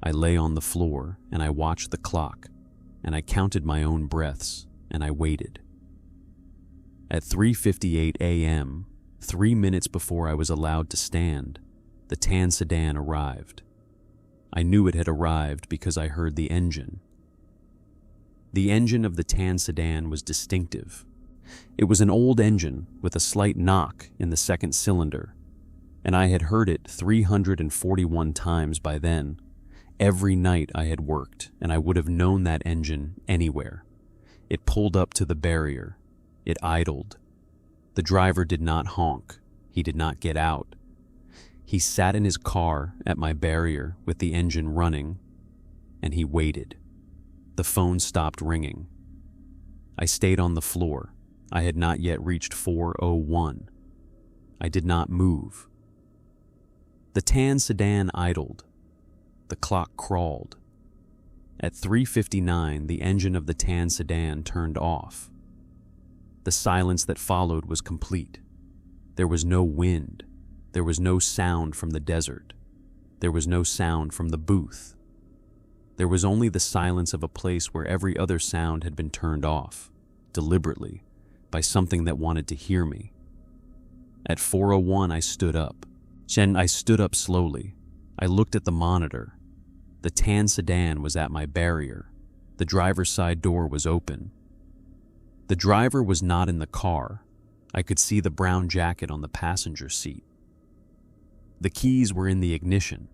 I lay on the floor and I watched the clock, and I counted my own breaths, and I waited. At 3:58 a.m., 3 minutes before I was allowed to stand, the tan sedan arrived. I knew it had arrived because I heard the engine. The engine of the tan sedan was distinctive. It was an old engine with a slight knock in the second cylinder, and I had heard it 341 times by then. Every night I had worked, and I would have known that engine anywhere. It pulled up to the barrier. It idled. The driver did not honk. He did not get out. He sat in his car at my barrier with the engine running, and he waited. The phone stopped ringing. I stayed on the floor. I had not yet reached 4:01. I did not move. The tan sedan idled. The clock crawled. At 3:59, the engine of the tan sedan turned off. The silence that followed was complete. There was no wind. There was no sound from the desert. There was no sound from the booth. There was only the silence of a place where every other sound had been turned off, deliberately, by something that wanted to hear me. At 4:01, I stood up. I stood up slowly. I looked at the monitor. The tan sedan was at my barrier. The driver's side door was open. The driver was not in the car. I could see the brown jacket on the passenger seat. The keys were in the ignition.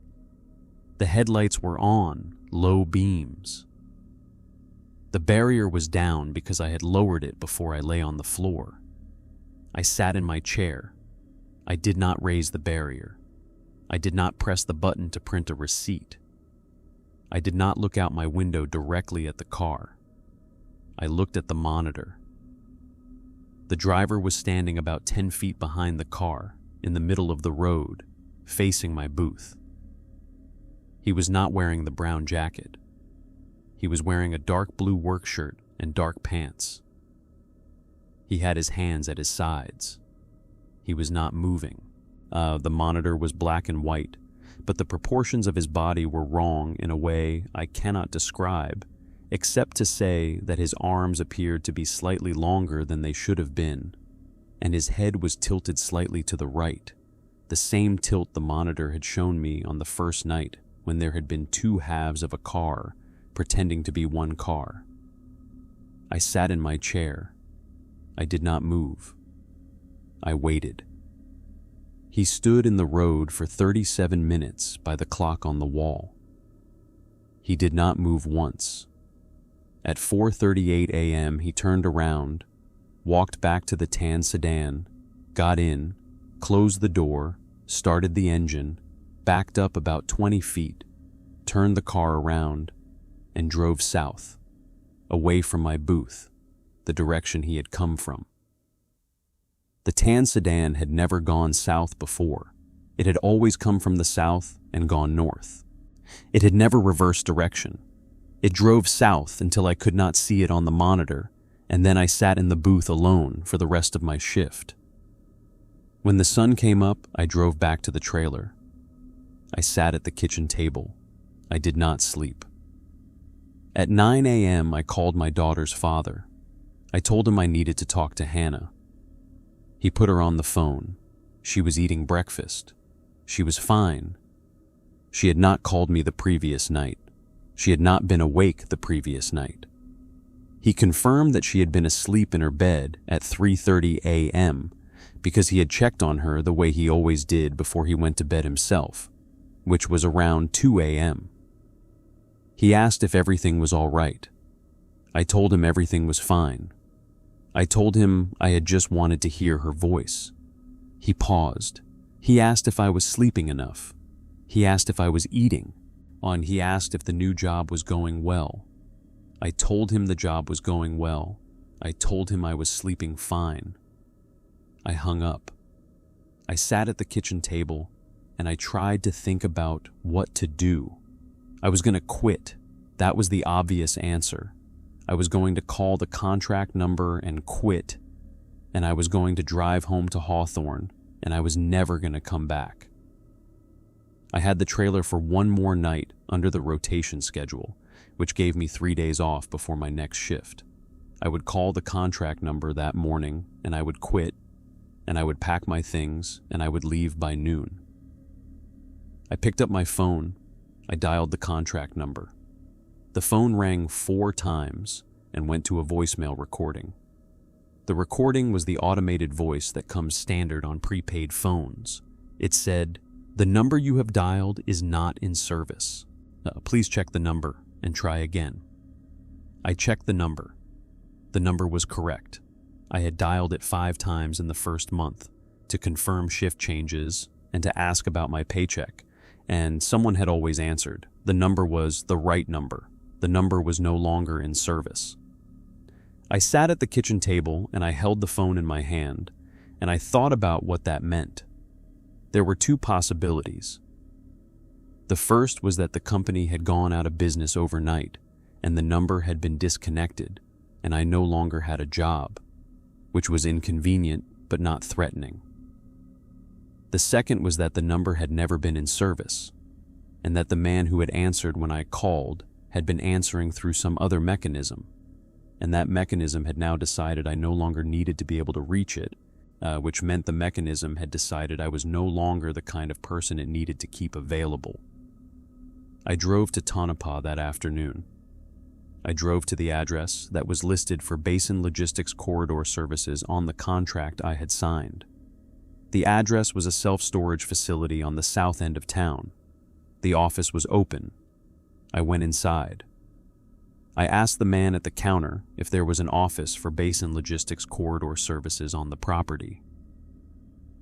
The headlights were on, low beams. The barrier was down because I had lowered it before I lay on the floor. I sat in my chair. I did not raise the barrier. I did not press the button to print a receipt. I did not look out my window directly at the car. I looked at the monitor. The driver was standing about 10 feet behind the car, in the middle of the road, facing my booth. He was not wearing the brown jacket. He was wearing a dark blue work shirt and dark pants. He had his hands at his sides. He was not moving. The monitor was black and white, but the proportions of his body were wrong in a way I cannot describe, except to say that his arms appeared to be slightly longer than they should have been, and his head was tilted slightly to the right, the same tilt the monitor had shown me on the first night when there had been 2 halves of a car pretending to be one car. I sat in my chair. I did not move. I waited. He stood in the road for 37 minutes by the clock on the wall. He did not move once. At 4:38 a.m., he turned around, walked back to the tan sedan, got in, closed the door, started the engine, backed up about 20 feet, turned the car around, and drove south, away from my booth, the direction he had come from. The tan sedan had never gone south before. It had always come from the south and gone north. It had never reversed direction. It drove south until I could not see it on the monitor, and then I sat in the booth alone for the rest of my shift. When the sun came up, I drove back to the trailer. I sat at the kitchen table. I did not sleep. At 9 a.m., I called my daughter's father. I told him I needed to talk to Hannah. He put her on the phone. She was eating breakfast. She was fine. She had not called me the previous night. She had not been awake the previous night. He confirmed that she had been asleep in her bed at 3:30 a.m. because he had checked on her the way he always did before he went to bed himself, which was around 2 a.m. He asked if everything was all right. I told him everything was fine. I told him I had just wanted to hear her voice. He paused. He asked if I was sleeping enough. He asked if I was eating. And he asked if the new job was going well. I told him the job was going well. I told him I was sleeping fine. I hung up. I sat at the kitchen table and I tried to think about what to do. I was going to quit. That was the obvious answer. I was going to call the contract number and quit, and I was going to drive home to Hawthorne, and I was never going to come back. I had the trailer for one more night under the rotation schedule, which gave me 3 days off before my next shift. I would call the contract number that morning, and I would quit, and I would pack my things, and I would leave by noon. I picked up my phone. I dialed the contract number. The phone rang 4 times and went to a voicemail recording. The recording was the automated voice that comes standard on prepaid phones. It said, "The number you have dialed is not in service. Please check the number and try again." I checked the number. The number was correct. I had dialed it 5 times in the first month to confirm shift changes and to ask about my paycheck, and someone had always answered. The number was the right number. The number was no longer in service. I sat at the kitchen table and I held the phone in my hand, and I thought about what that meant. There were 2 possibilities. The first was that the company had gone out of business overnight, and the number had been disconnected, and I no longer had a job, which was inconvenient but not threatening. The second was that the number had never been in service, and that the man who had answered when I called had been answering through some other mechanism, and that mechanism had now decided I no longer needed to be able to reach it, which meant the mechanism had decided I was no longer the kind of person it needed to keep available. I drove to Tonopah that afternoon. I drove to the address that was listed for Basin Logistics Corridor Services on the contract I had signed. The address was a self-storage facility on the south end of town. The office was open. I went inside. I asked the man at the counter if there was an office for Basin Logistics Corridor Services on the property.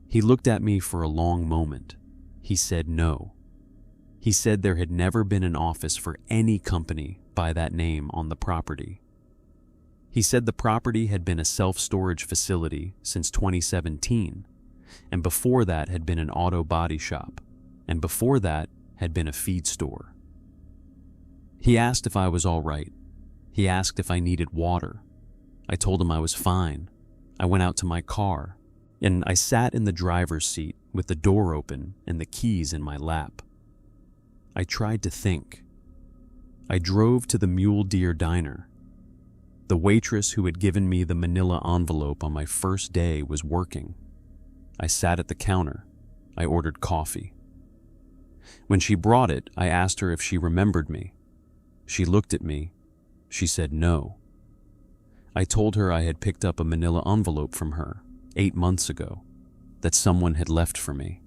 He looked at me for a long moment. He said no. He said there had never been an office for any company by that name on the property. He said the property had been a self-storage facility since 2017, and before that had been an auto body shop, and before that had been a feed store. He asked if I was all right. He asked if I needed water. I told him I was fine. I went out to my car, and I sat in the driver's seat with the door open and the keys in my lap. I tried to think. I drove to the Mule Deer Diner. The waitress who had given me the manila envelope on my first day was working. I sat at the counter. I ordered coffee. When she brought it, I asked her if she remembered me. She looked at me. She said no. I told her I had picked up a manila envelope from her 8 months ago, that someone had left for me.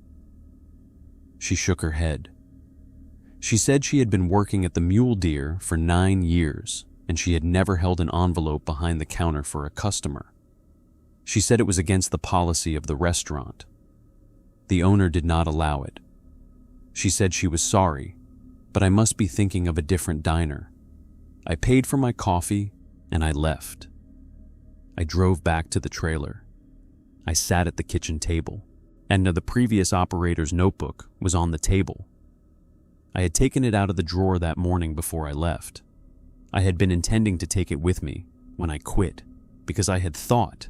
She shook her head. She said she had been working at the Mule Deer for 9 years, and she had never held an envelope behind the counter for a customer. She said it was against the policy of the restaurant. The owner did not allow it. She said she was sorry, but I must be thinking of a different diner. I paid for my coffee, and I left. I drove back to the trailer. I sat at the kitchen table, and the previous operator's notebook was on the table. I had taken it out of the drawer that morning before I left. I had been intending to take it with me when I quit, because I had thought,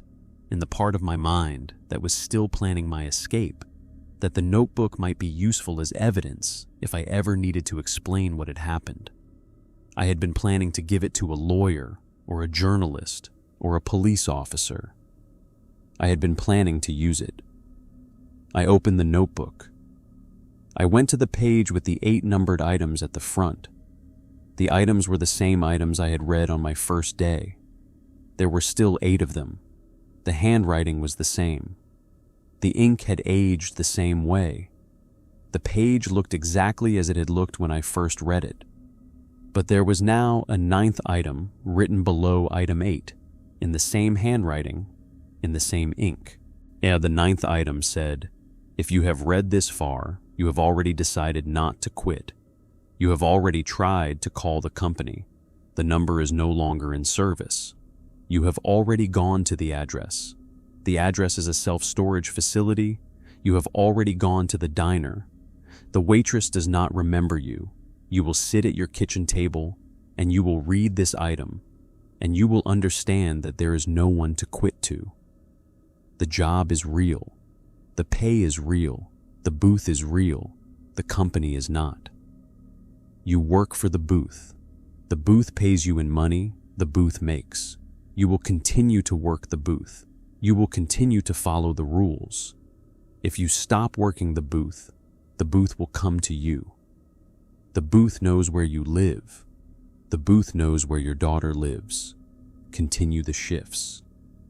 in the part of my mind that was still planning my escape, that the notebook might be useful as evidence if I ever needed to explain what had happened. I had been planning to give it to a lawyer or a journalist or a police officer. I had been planning to use it. I opened the notebook. I went to the page with the 8 numbered items at the front. The items were the same items I had read on my first day. There were still 8 of them. The handwriting was the same. The ink had aged the same way. The page looked exactly as it had looked when I first read it. But there was now a 9th item written below item 8, in the same handwriting, in the same ink. The 9th item said, "If you have read this far, you have already decided not to quit. You have already tried to call the company. The number is no longer in service. You have already gone to the address. The address is a self-storage facility. You have already gone to the diner. The waitress does not remember you. You will sit at your kitchen table, and you will read this item, and you will understand that there is no one to quit to. The job is real. The pay is real. The booth is real. The company is not. You work for the booth. The booth pays you in money. The booth makes. You will continue to work the booth. You will continue to follow the rules. If you stop working the booth will come to you. The booth knows where you live. The booth knows where your daughter lives. Continue the shifts.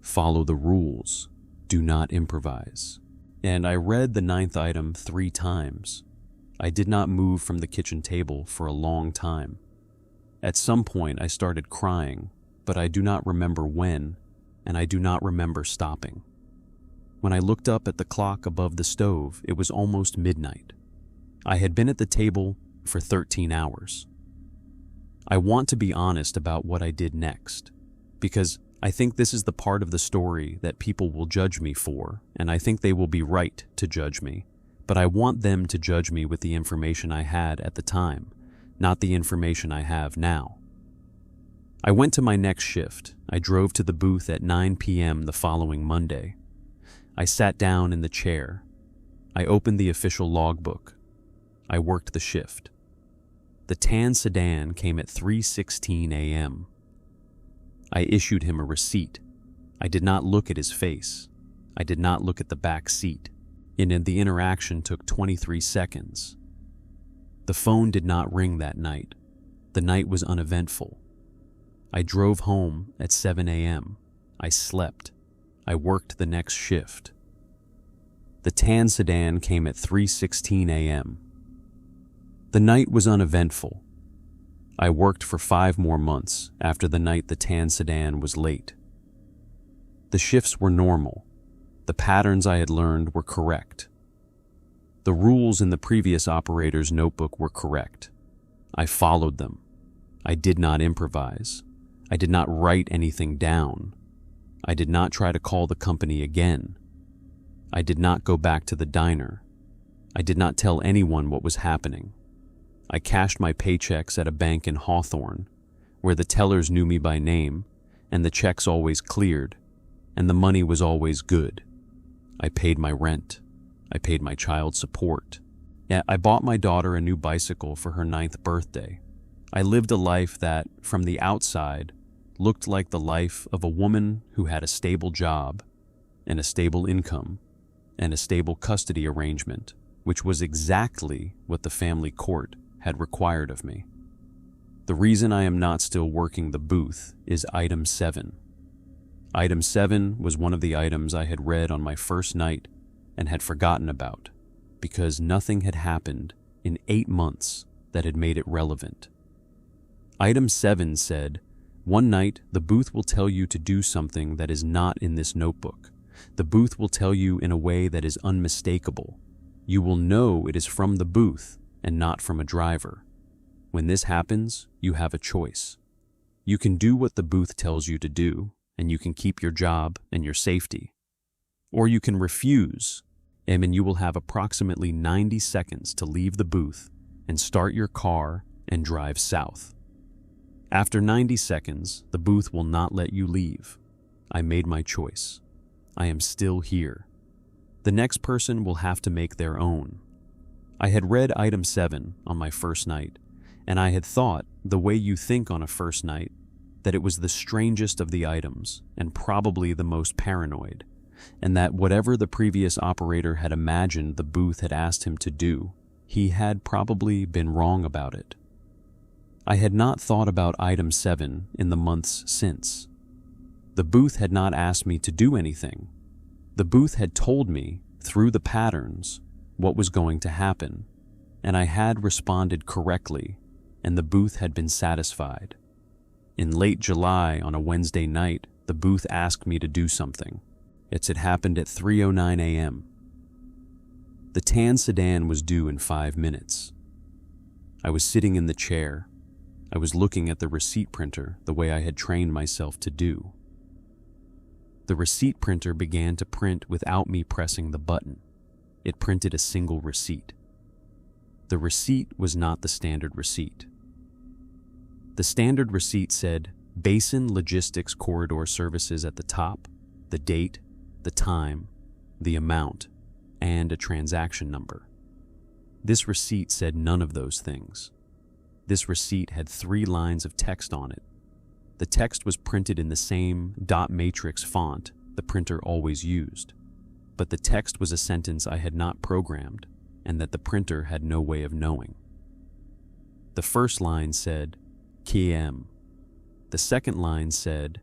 Follow the rules. Do not improvise." And I read the 9th item 3 times. I did not move from the kitchen table for a long time. At some point I started crying, but I do not remember when, and I do not remember stopping. When I looked up at the clock above the stove, it was almost midnight. I had been at the table for 13 hours. I want to be honest about what I did next, because I think this is the part of the story that people will judge me for, and I think they will be right to judge me, but I want them to judge me with the information I had at the time, not the information I have now. I went to my next shift. I drove to the booth at 9 p.m. the following Monday. I sat down in the chair. I opened the official logbook. I worked the shift. The tan sedan came at 3:16 a.m. I issued him a receipt. I did not look at his face. I did not look at the back seat. And the interaction took 23 seconds. The phone did not ring that night. The night was uneventful. I drove home at 7 a.m. I slept. I worked the next shift. The tan sedan came at 3:16 a.m. The night was uneventful. I worked for 5 more months after the night the tan sedan was late. The shifts were normal. The patterns I had learned were correct. The rules in the previous operator's notebook were correct. I followed them. I did not improvise. I did not write anything down. I did not try to call the company again. I did not go back to the diner. I did not tell anyone what was happening. I cashed my paychecks at a bank in Hawthorne, where the tellers knew me by name, and the checks always cleared, and the money was always good. I paid my rent. I paid my child support. I bought my daughter a new bicycle for her 9th birthday. I lived a life that, from the outside, looked like the life of a woman who had a stable job, and a stable income, and a stable custody arrangement, which was exactly what the family court had required of me. The reason I am not still working the booth is item 7. Item 7 was one of the items I had read on my first night and had forgotten about, because nothing had happened in 8 months that had made it relevant. Item 7 said, "One night the booth will tell you to do something that is not in this notebook. The booth will tell you in a way that is unmistakable. You will know it is from the booth and not from a driver. When this happens, you have a choice. You can do what the booth tells you to do, and you can keep your job and your safety. Or you can refuse, and you will have approximately 90 seconds to leave the booth and start your car and drive south. After 90 seconds, the booth will not let you leave. I made my choice. I am still here. The next person will have to make their own. I had read item 7 on my first night, and I had thought, the way you think on a first night, that it was the strangest of the items and probably the most paranoid, and that whatever the previous operator had imagined the booth had asked him to do, he had probably been wrong about it. I had not thought about item 7 in the months since. The booth had not asked me to do anything. The booth had told me, through the patterns, what was going to happen, and I had responded correctly, and the booth had been satisfied. In late July, on a Wednesday night, the booth asked me to do something. It had happened at 3:09 a.m. The tan sedan was due in 5 minutes. I was sitting in the chair. I was looking at the receipt printer the way I had trained myself to do. The receipt printer began to print without me pressing the button. It printed a single receipt. The receipt was not the standard receipt. The standard receipt said Basin Logistics Corridor Services at the top, the date, the time, the amount, and a transaction number. This receipt said none of those things. This receipt had 3 lines of text on it. The text was printed in the same dot matrix font the printer always used, but the text was a sentence I had not programmed and that the printer had no way of knowing. The first line said, KM. The second line said,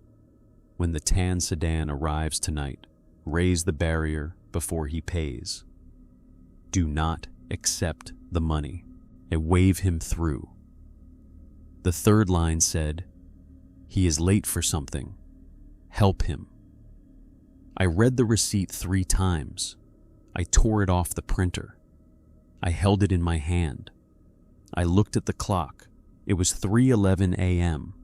when the tan sedan arrives tonight, raise the barrier before he pays. Do not accept the money and wave him through. The third line said, he is late for something. Help him. I read the receipt 3 times. I tore it off the printer. I held it in my hand. I looked at the clock. It was 3:11 a.m.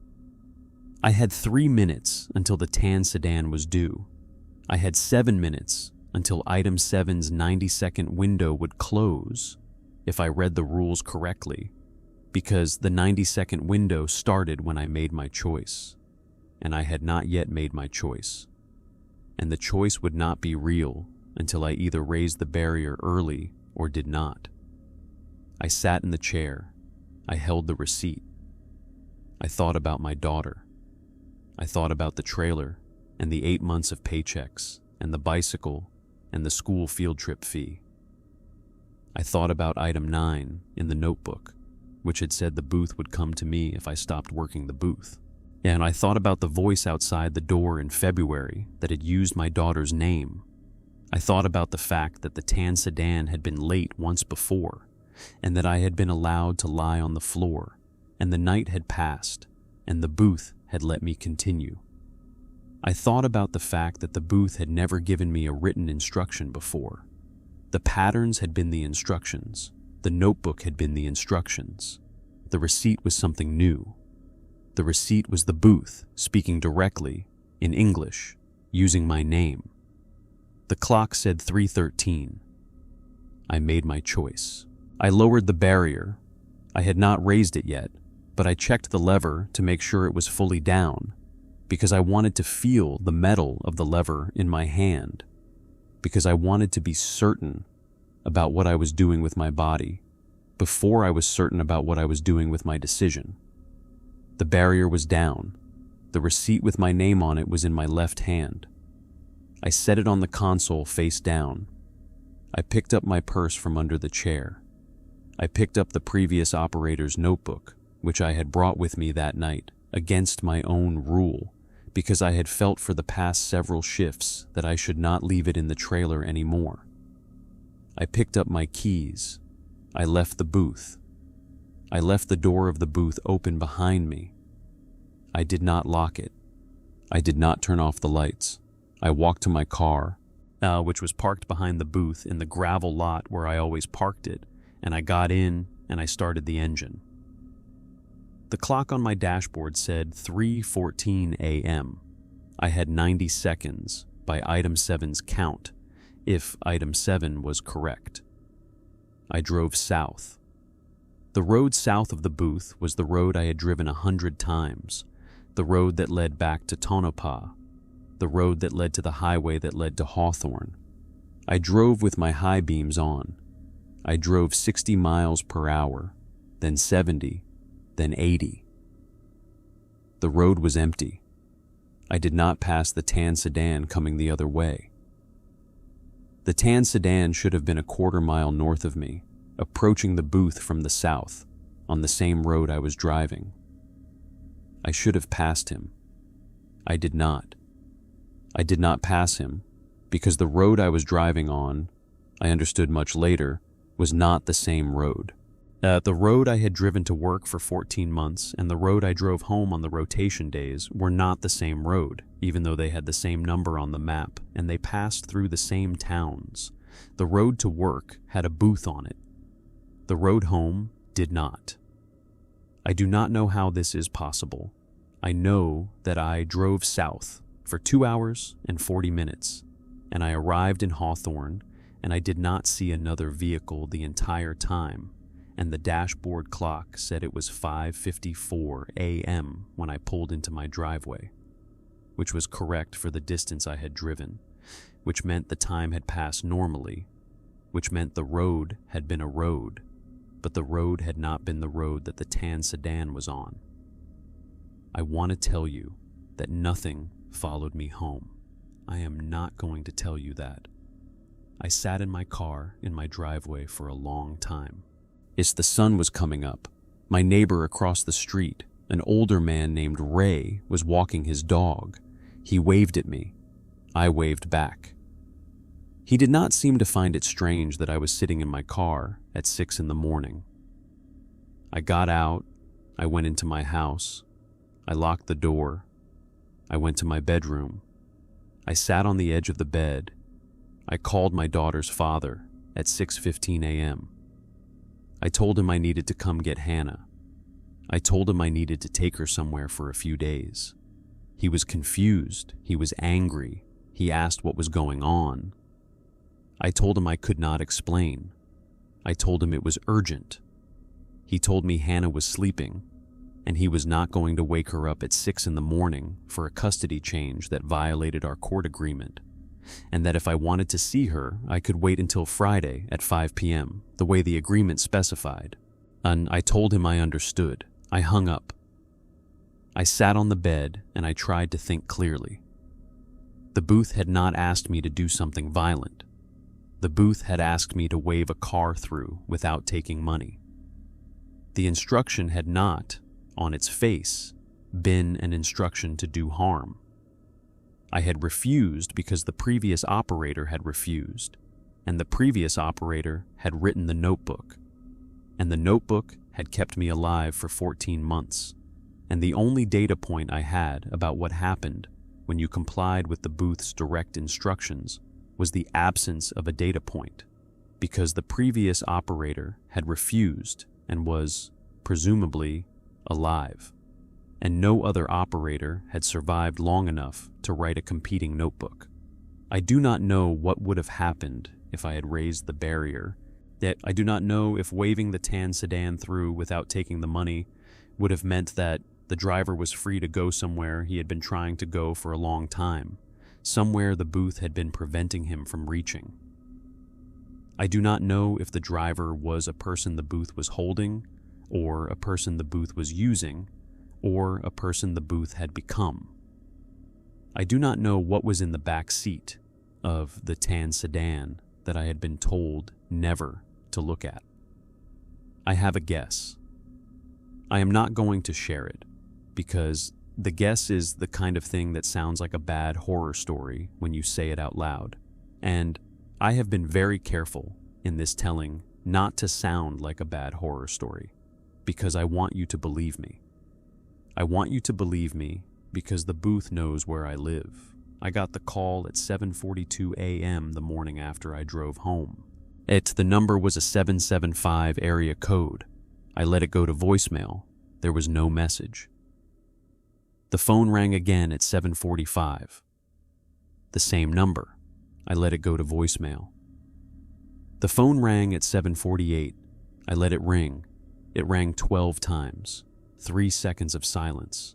I had 3 minutes until the tan sedan was due. I had 7 minutes until item 7's 90-second window would close, if I read the rules correctly, because the 90-second window started when I made my choice, and I had not yet made my choice. And the choice would not be real until I either raised the barrier early or did not. I sat in the chair. I held the receipt. I thought about my daughter. I thought about the trailer and the 8 months of paychecks and the bicycle and the school field trip fee. I thought about item 9 in the notebook, which had said the booth would come to me if I stopped working the booth. And I thought about the voice outside the door in February that had used my daughter's name. I thought about the fact that the tan sedan had been late once before, and that I had been allowed to lie on the floor, and the night had passed, and the booth had let me continue. I thought about the fact that the booth had never given me a written instruction before. The patterns had been the instructions. The notebook had been the instructions. The receipt was something new. The receipt was the booth speaking directly, in English, using my name. The clock said 3:13. I made my choice. I lowered the barrier. I had not raised it yet, but I checked the lever to make sure it was fully down, because I wanted to feel the metal of the lever in my hand, because I wanted to be certain about what I was doing with my body before I was certain about what I was doing with my decision. The barrier was down. The receipt with my name on it was in my left hand. I set it on the console face down. I picked up my purse from under the chair. I picked up the previous operator's notebook, which I had brought with me that night, against my own rule, because I had felt for the past several shifts that I should not leave it in the trailer anymore. I picked up my keys. I left the booth. I left the door of the booth open behind me. I did not lock it. I did not turn off the lights. I walked to my car, which was parked behind the booth in the gravel lot where I always parked it, and I got in and I started the engine. The clock on my dashboard said 3:14 a.m. I had 90 seconds by item 7's count if item 7 was correct. I drove south. The road south of the booth was the road I had driven 100 times, the road that led back to Tonopah, the road that led to the highway that led to Hawthorne. I drove with my high beams on. I drove 60 miles per hour, then 70, then 80. The road was empty. I did not pass the tan sedan coming the other way. The tan sedan should have been a quarter-mile north of me, approaching the booth from the south, on the same road I was driving. I should have passed him. I did not. I did not pass him because the road I was driving on, I understood much later, was not the same road. The road I had driven to work for 14 months and the road I drove home on the rotation days were not the same road, even though they had the same number on the map and they passed through the same towns. The road to work had a booth on it. The road home did not. I do not know how this is possible. I know that I drove south for 2 hours and 40 minutes, and I arrived in Hawthorne, and I did not see another vehicle the entire time, and the dashboard clock said it was 5:54 a.m. when I pulled into my driveway, which was correct for the distance I had driven, which meant the time had passed normally, which meant the road had been a road, but the road had not been the road that the tan sedan was on. I want to tell you that nothing followed me home. I am not going to tell you that. I sat in my car in my driveway for a long time. The sun was coming up. My neighbor across the street, an older man named Ray, was walking his dog. He waved at me. I waved back. He did not seem to find it strange that I was sitting in my car at 6 in the morning. I got out. I went into my house. I locked the door. I went to my bedroom. I sat on the edge of the bed. I called my daughter's father at 6:15 a.m. I told him I needed to come get Hannah. I told him I needed to take her somewhere for a few days. He was confused. He was angry. He asked what was going on. I told him I could not explain. I told him it was urgent. He told me Hannah was sleeping, and he was not going to wake her up at 6 in the morning for a custody change that violated our court agreement, and that if I wanted to see her, I could wait until Friday at 5 p.m., the way the agreement specified. And I told him I understood. I hung up. I sat on the bed and I tried to think clearly. The booth had not asked me to do something violent. The booth had asked me to wave a car through without taking money. The instruction had not, on its face, been an instruction to do harm. I had refused because the previous operator had refused, and the previous operator had written the notebook, and the notebook had kept me alive for 14 months, and the only data point I had about what happened when you complied with the booth's direct instructions was the absence of a data point, because the previous operator had refused and was, presumably, alive, and no other operator had survived long enough to write a competing notebook. I do not know what would have happened if I had raised the barrier, yet I do not know if waving the tan sedan through without taking the money would have meant that the driver was free to go somewhere he had been trying to go for a long time, somewhere the booth had been preventing him from reaching. I do not know if the driver was a person the booth was holding, or a person the booth was using, or a person the booth had become. I do not know what was in the back seat of the tan sedan that I had been told never to look at. I have a guess. I am not going to share it, because the guess is the kind of thing that sounds like a bad horror story when you say it out loud, and I have been very careful in this telling not to sound like a bad horror story, because I want you to believe me. I want you to believe me because the booth knows where I live. I got the call at 7:42 a.m. the morning after I drove home. The number was a 775 area code. I let it go to voicemail. There was no message. The phone rang again at 7:45. The same number. I let it go to voicemail. The phone rang at 7:48. I let it ring. It rang 12 times. 3 seconds of silence.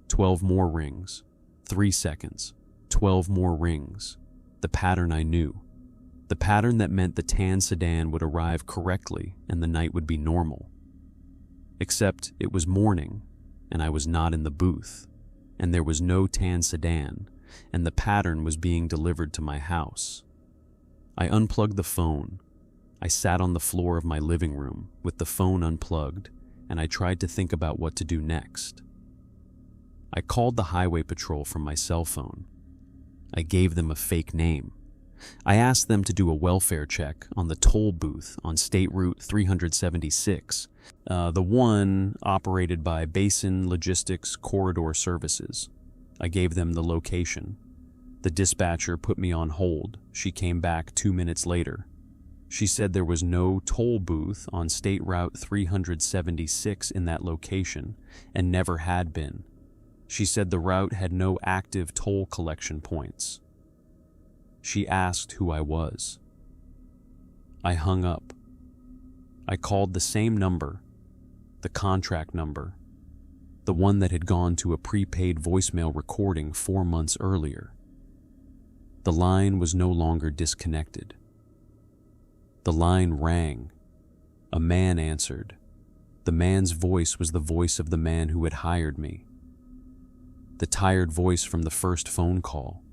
12 more rings. 3 seconds. 12 more rings. The pattern I knew. The pattern that meant the tan sedan would arrive correctly and the night would be normal. Except it was morning, and I was not in the booth, and there was no tan sedan, and the pattern was being delivered to my house. I unplugged the phone. I sat on the floor of my living room with the phone unplugged, and I tried to think about what to do next. I called the highway patrol from my cell phone. I gave them a fake name. I asked them to do a welfare check on the toll booth on State Route 376, the one operated by Basin Logistics Corridor Services. I gave them the location. The dispatcher put me on hold. She came back 2 minutes later. She said there was no toll booth on State Route 376 in that location and never had been. She said the route had no active toll collection points. She asked who I was. I hung up. I called the same number, the contract number, the one that had gone to a prepaid voicemail recording 4 months earlier. The line was no longer disconnected. The line rang. A man answered. The man's voice was the voice of the man who had hired me. The tired voice from the first phone call.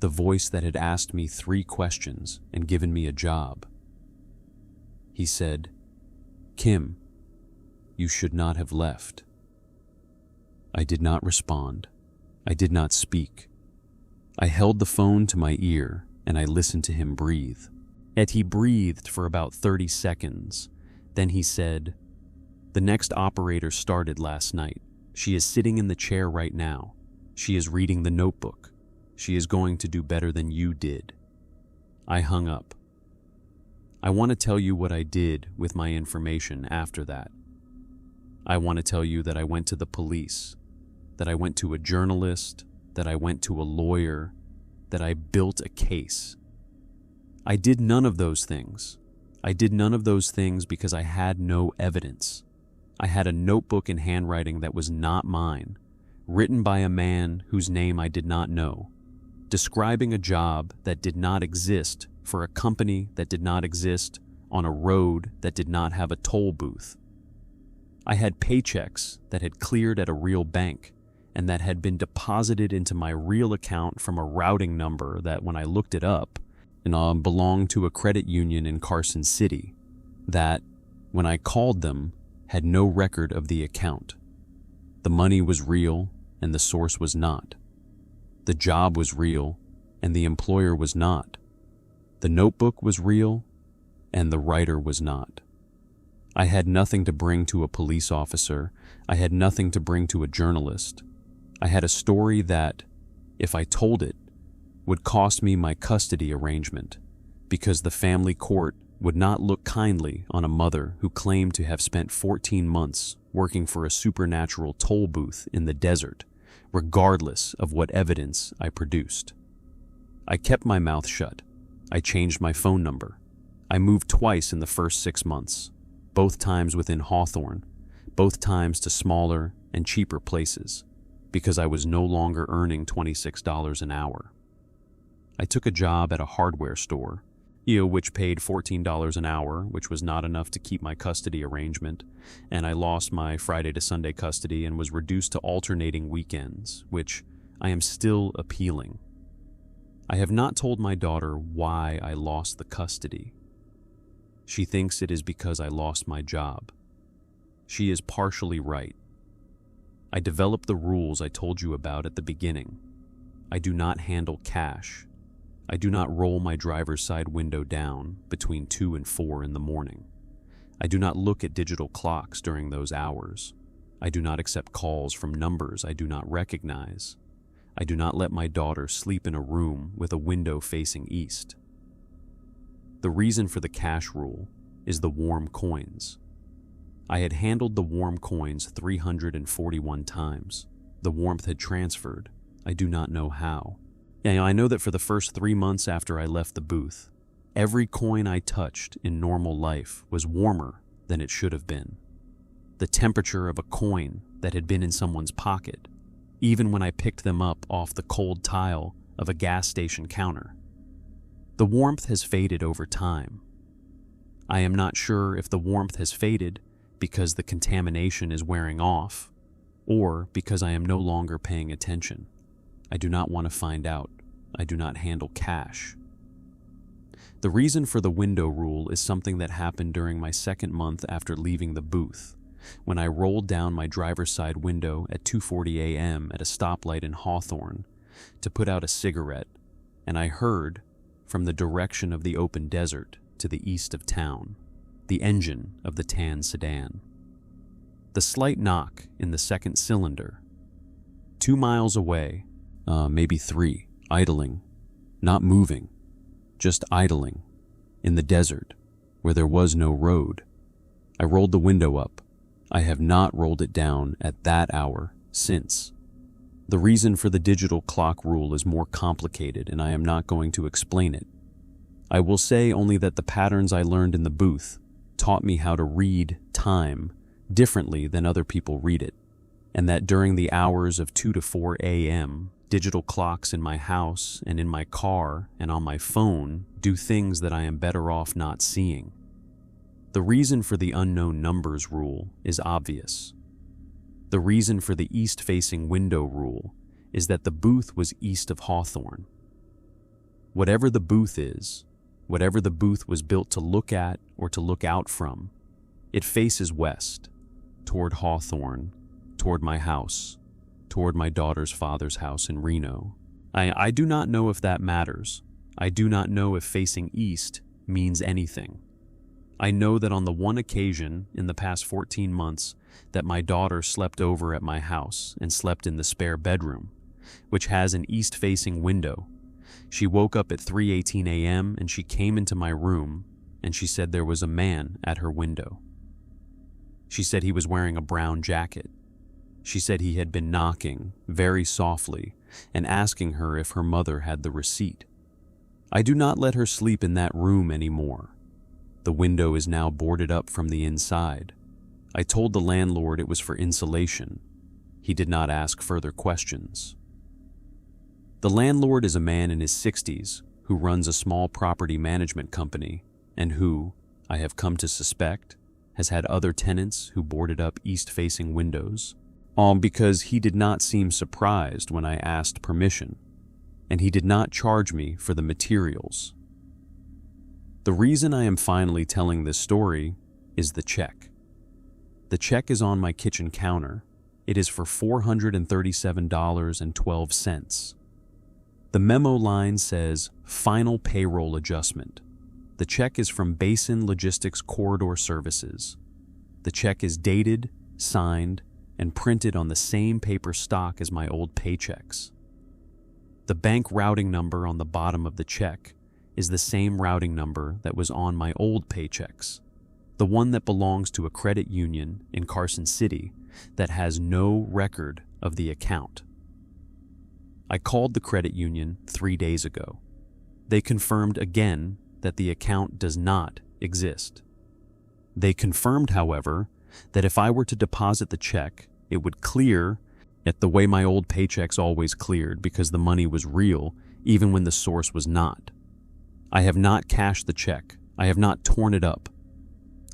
The voice that had asked me 3 questions and given me a job. He said, "Kim, you should not have left." I did not respond. I did not speak. I held the phone to my ear and I listened to him breathe. Yet he breathed for about 30 seconds. Then he said, "The next operator started last night. She is sitting in the chair right now. She is reading the notebook. She is going to do better than you did." I hung up. I want to tell you what I did with my information after that. I want to tell you that I went to the police, that I went to a journalist, that I went to a lawyer, that I built a case. I did none of those things. I did none of those things because I had no evidence. I had a notebook in handwriting that was not mine, written by a man whose name I did not know, describing a job that did not exist for a company that did not exist on a road that did not have a toll booth. I had paychecks that had cleared at a real bank and that had been deposited into my real account from a routing number that, when I looked it up, belonged to a credit union in Carson City that, when I called them, had no record of the account. The money was real and the source was not. The job was real and the employer was not. The notebook was real and the writer was not. I had nothing to bring to a police officer. I had nothing to bring to a journalist. I had a story that, if I told it, would cost me my custody arrangement, because the family court would not look kindly on a mother who claimed to have spent 14 months working for a supernatural toll booth in the desert, regardless of what evidence I produced. I kept my mouth shut. I changed my phone number. I moved twice in the first 6 months, both times within Hawthorne, both times to smaller and cheaper places, because I was no longer earning $26 an hour. I took a job at a hardware store, which paid $14 an hour, which was not enough to keep my custody arrangement, and I lost my Friday to Sunday custody and was reduced to alternating weekends, which I am still appealing. I have not told my daughter why I lost the custody. She thinks it is because I lost my job. She is partially right. I developed the rules I told you about at the beginning. I do not handle cash. I do not roll my driver's side window down between 2 and 4 in the morning. I do not look at digital clocks during those hours. I do not accept calls from numbers I do not recognize. I do not let my daughter sleep in a room with a window facing east. The reason for the cash rule is the warm coins. I had handled the warm coins 341 times. The warmth had transferred. I do not know how. I know that for the first 3 months after I left the booth, every coin I touched in normal life was warmer than it should have been. The temperature of a coin that had been in someone's pocket, even when I picked them up off the cold tile of a gas station counter. The warmth has faded over time. I am not sure if the warmth has faded because the contamination is wearing off, or because I am no longer paying attention. I do not want to find out. I do not handle cash. The reason for the window rule is something that happened during my second month after leaving the booth, when I rolled down my driver's side window at 2:40 a.m. at a stoplight in Hawthorne to put out a cigarette, and I heard, from the direction of the open desert to the east of town, the engine of the tan sedan. The slight knock in the second cylinder. 2 miles away, maybe 3, idling, not moving, just idling, in the desert, where there was no road. I rolled the window up. I have not rolled it down at that hour since. The reason for the digital clock rule is more complicated, and I am not going to explain it. I will say only that the patterns I learned in the booth taught me how to read time differently than other people read it, and that during the hours of 2 to 4 a.m., digital clocks in my house and in my car and on my phone do things that I am better off not seeing. The reason for the unknown numbers rule is obvious. The reason for the east-facing window rule is that the booth was east of Hawthorne. Whatever the booth is, whatever the booth was built to look at or to look out from, it faces west, toward Hawthorne, toward my house, toward my daughter's father's house in Reno. I do not know if that matters. I do not know if facing east means anything. I know that on the one occasion in the past 14 months that my daughter slept over at my house and slept in the spare bedroom, which has an east-facing window, she woke up at 3:18 a.m. and she came into my room and she said there was a man at her window. She said he was wearing a brown jacket. She said he had been knocking very softly and asking her if her mother had the receipt. I do not let her sleep in that room anymore. The window is now boarded up from the inside. I told the landlord it was for insulation. He did not ask further questions. The landlord is a man in his 60s who runs a small property management company and who, I have come to suspect, has had other tenants who boarded up east-facing windows, because he did not seem surprised when I asked permission, and he did not charge me for the materials. The reason I am finally telling this story is the check. The check is on my kitchen counter. It is for $437.12. The memo line says, "Final payroll adjustment." The check is from Basin Logistics Corridor Services. The check is dated, signed, and printed on the same paper stock as my old paychecks. The bank routing number on the bottom of the check is the same routing number that was on my old paychecks, the one that belongs to a credit union in Carson City that has no record of the account. I called the credit union 3 days ago. They confirmed again that the account does not exist. They confirmed, however, that if I were to deposit the check, it would clear at the way my old paychecks always cleared because the money was real, even when the source was not. I have not cashed the check. I have not torn it up.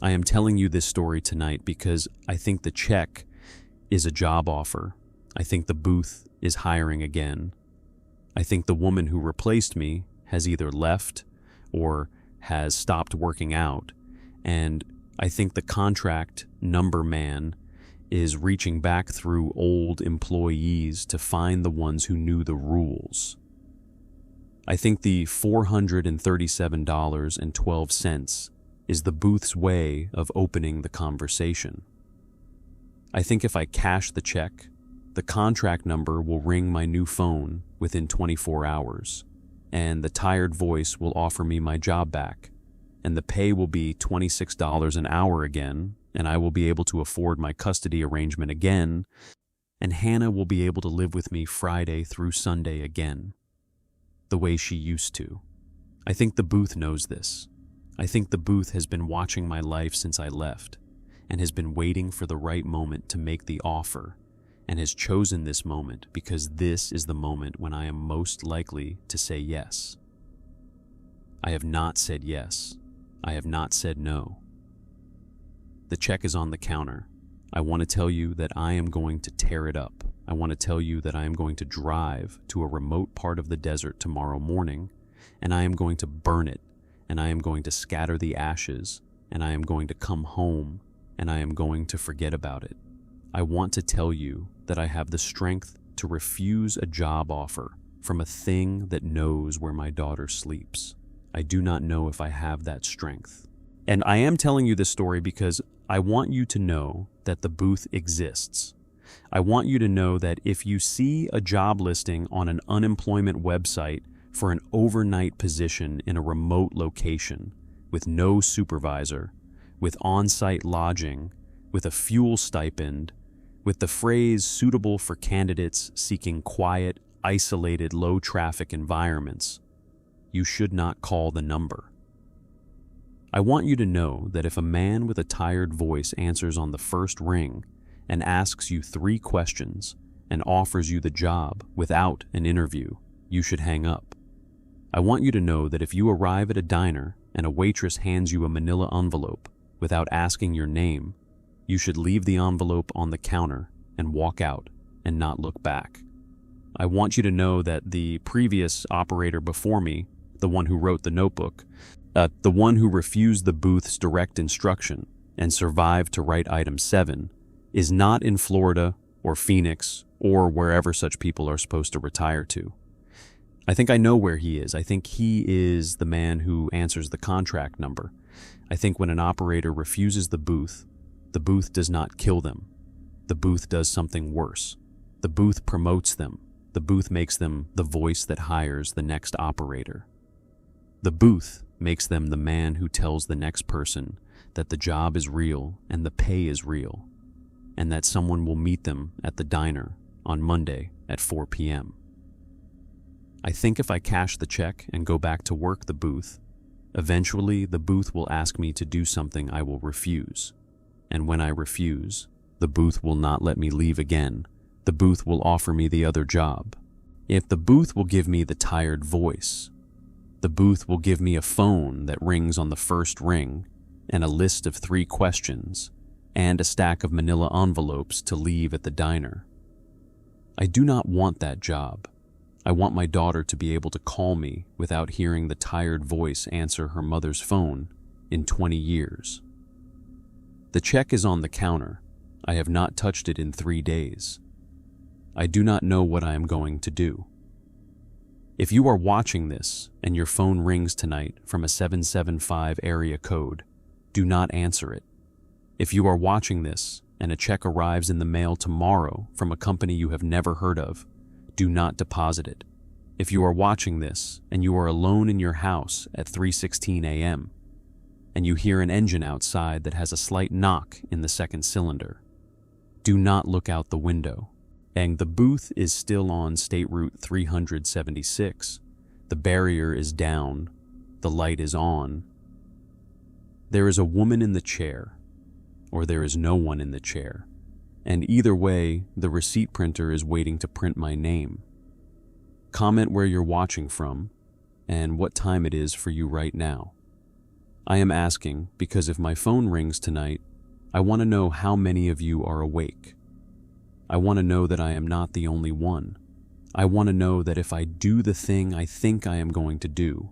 I am telling you this story tonight because I think the check is a job offer. I think the booth is hiring again. I think the woman who replaced me has either left or has stopped working out, and I think the contract number man is reaching back through old employees to find the ones who knew the rules. I think the $437.12 is the booth's way of opening the conversation. I think if I cash the check, the contract number will ring my new phone within 24 hours, and the tired voice will offer me my job back, and the pay will be $26 an hour again, and I will be able to afford my custody arrangement again, and Hannah will be able to live with me Friday through Sunday again. the way she used to. I think the booth knows this. I think the booth has been watching my life since I left, and has been waiting for the right moment to make the offer, and has chosen this moment because this is the moment when I am most likely to say yes. I have not said yes. I have not said no. The check is on the counter. I want to tell you that I am going to tear it up. I want to tell you that I am going to drive to a remote part of the desert tomorrow morning, and I am going to burn it, and I am going to scatter the ashes, and I am going to come home, and I am going to forget about it. I want to tell you that I have the strength to refuse a job offer from a thing that knows where my daughter sleeps. I do not know if I have that strength. And I am telling you this story because I want you to know that the booth exists. I want you to know that if you see a job listing on an unemployment website for an overnight position in a remote location, with no supervisor, with on-site lodging, with a fuel stipend, with the phrase suitable for candidates seeking quiet, isolated, low-traffic environments, you should not call the number. I want you to know that if a man with a tired voice answers on the first ring and asks you 3 questions and offers you the job without an interview, you should hang up. I want you to know that if you arrive at a diner and a waitress hands you a manila envelope without asking your name, you should leave the envelope on the counter and walk out and not look back. I want you to know that the previous operator before me, the one who wrote the notebook, the one who refused the booth's direct instruction and survived to write item 7, is not in Florida or Phoenix or wherever such people are supposed to retire to. I think I know where he is. I think he is the man who answers the contract number. I think when an operator refuses the booth does not kill them. The booth does something worse. The booth promotes them. The booth makes them the voice that hires the next operator. The booth makes them the man who tells the next person that the job is real and the pay is real, and that someone will meet them at the diner on Monday at 4 p.m. I think if I cash the check and go back to work the booth, eventually the booth will ask me to do something I will refuse. And when I refuse, the booth will not let me leave again. The booth will offer me the other job. If the booth will give me the tired voice, the booth will give me a phone that rings on the first ring and a list of 3 questions and a stack of manila envelopes to leave at the diner. I do not want that job. I want my daughter to be able to call me without hearing the tired voice answer her mother's phone in 20 years. The check is on the counter. I have not touched it in 3 days. I do not know what I am going to do. If you are watching this and your phone rings tonight from a 775 area code, do not answer it. If you are watching this and a check arrives in the mail tomorrow from a company you have never heard of, do not deposit it. If you are watching this and you are alone in your house at 3:16 a.m. and you hear an engine outside that has a slight knock in the second cylinder, do not look out the window. And the booth is still on State Route 376. The barrier is down. The light is on. There is a woman in the chair, or there is no one in the chair. And either way, the receipt printer is waiting to print my name. Comment where you're watching from and what time it is for you right now. I am asking because if my phone rings tonight, I want to know how many of you are awake. I want to know that I am not the only one. I want to know that if I do the thing I think I am going to do,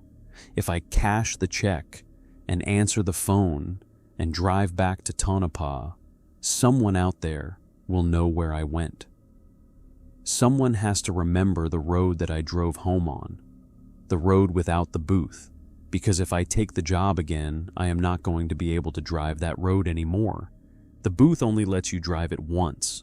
if I cash the check and answer the phone and drive back to Tonopah, someone out there will know where I went. Someone has to remember the road that I drove home on, the road without the booth, because if I take the job again, I am not going to be able to drive that road anymore. The booth only lets you drive it once.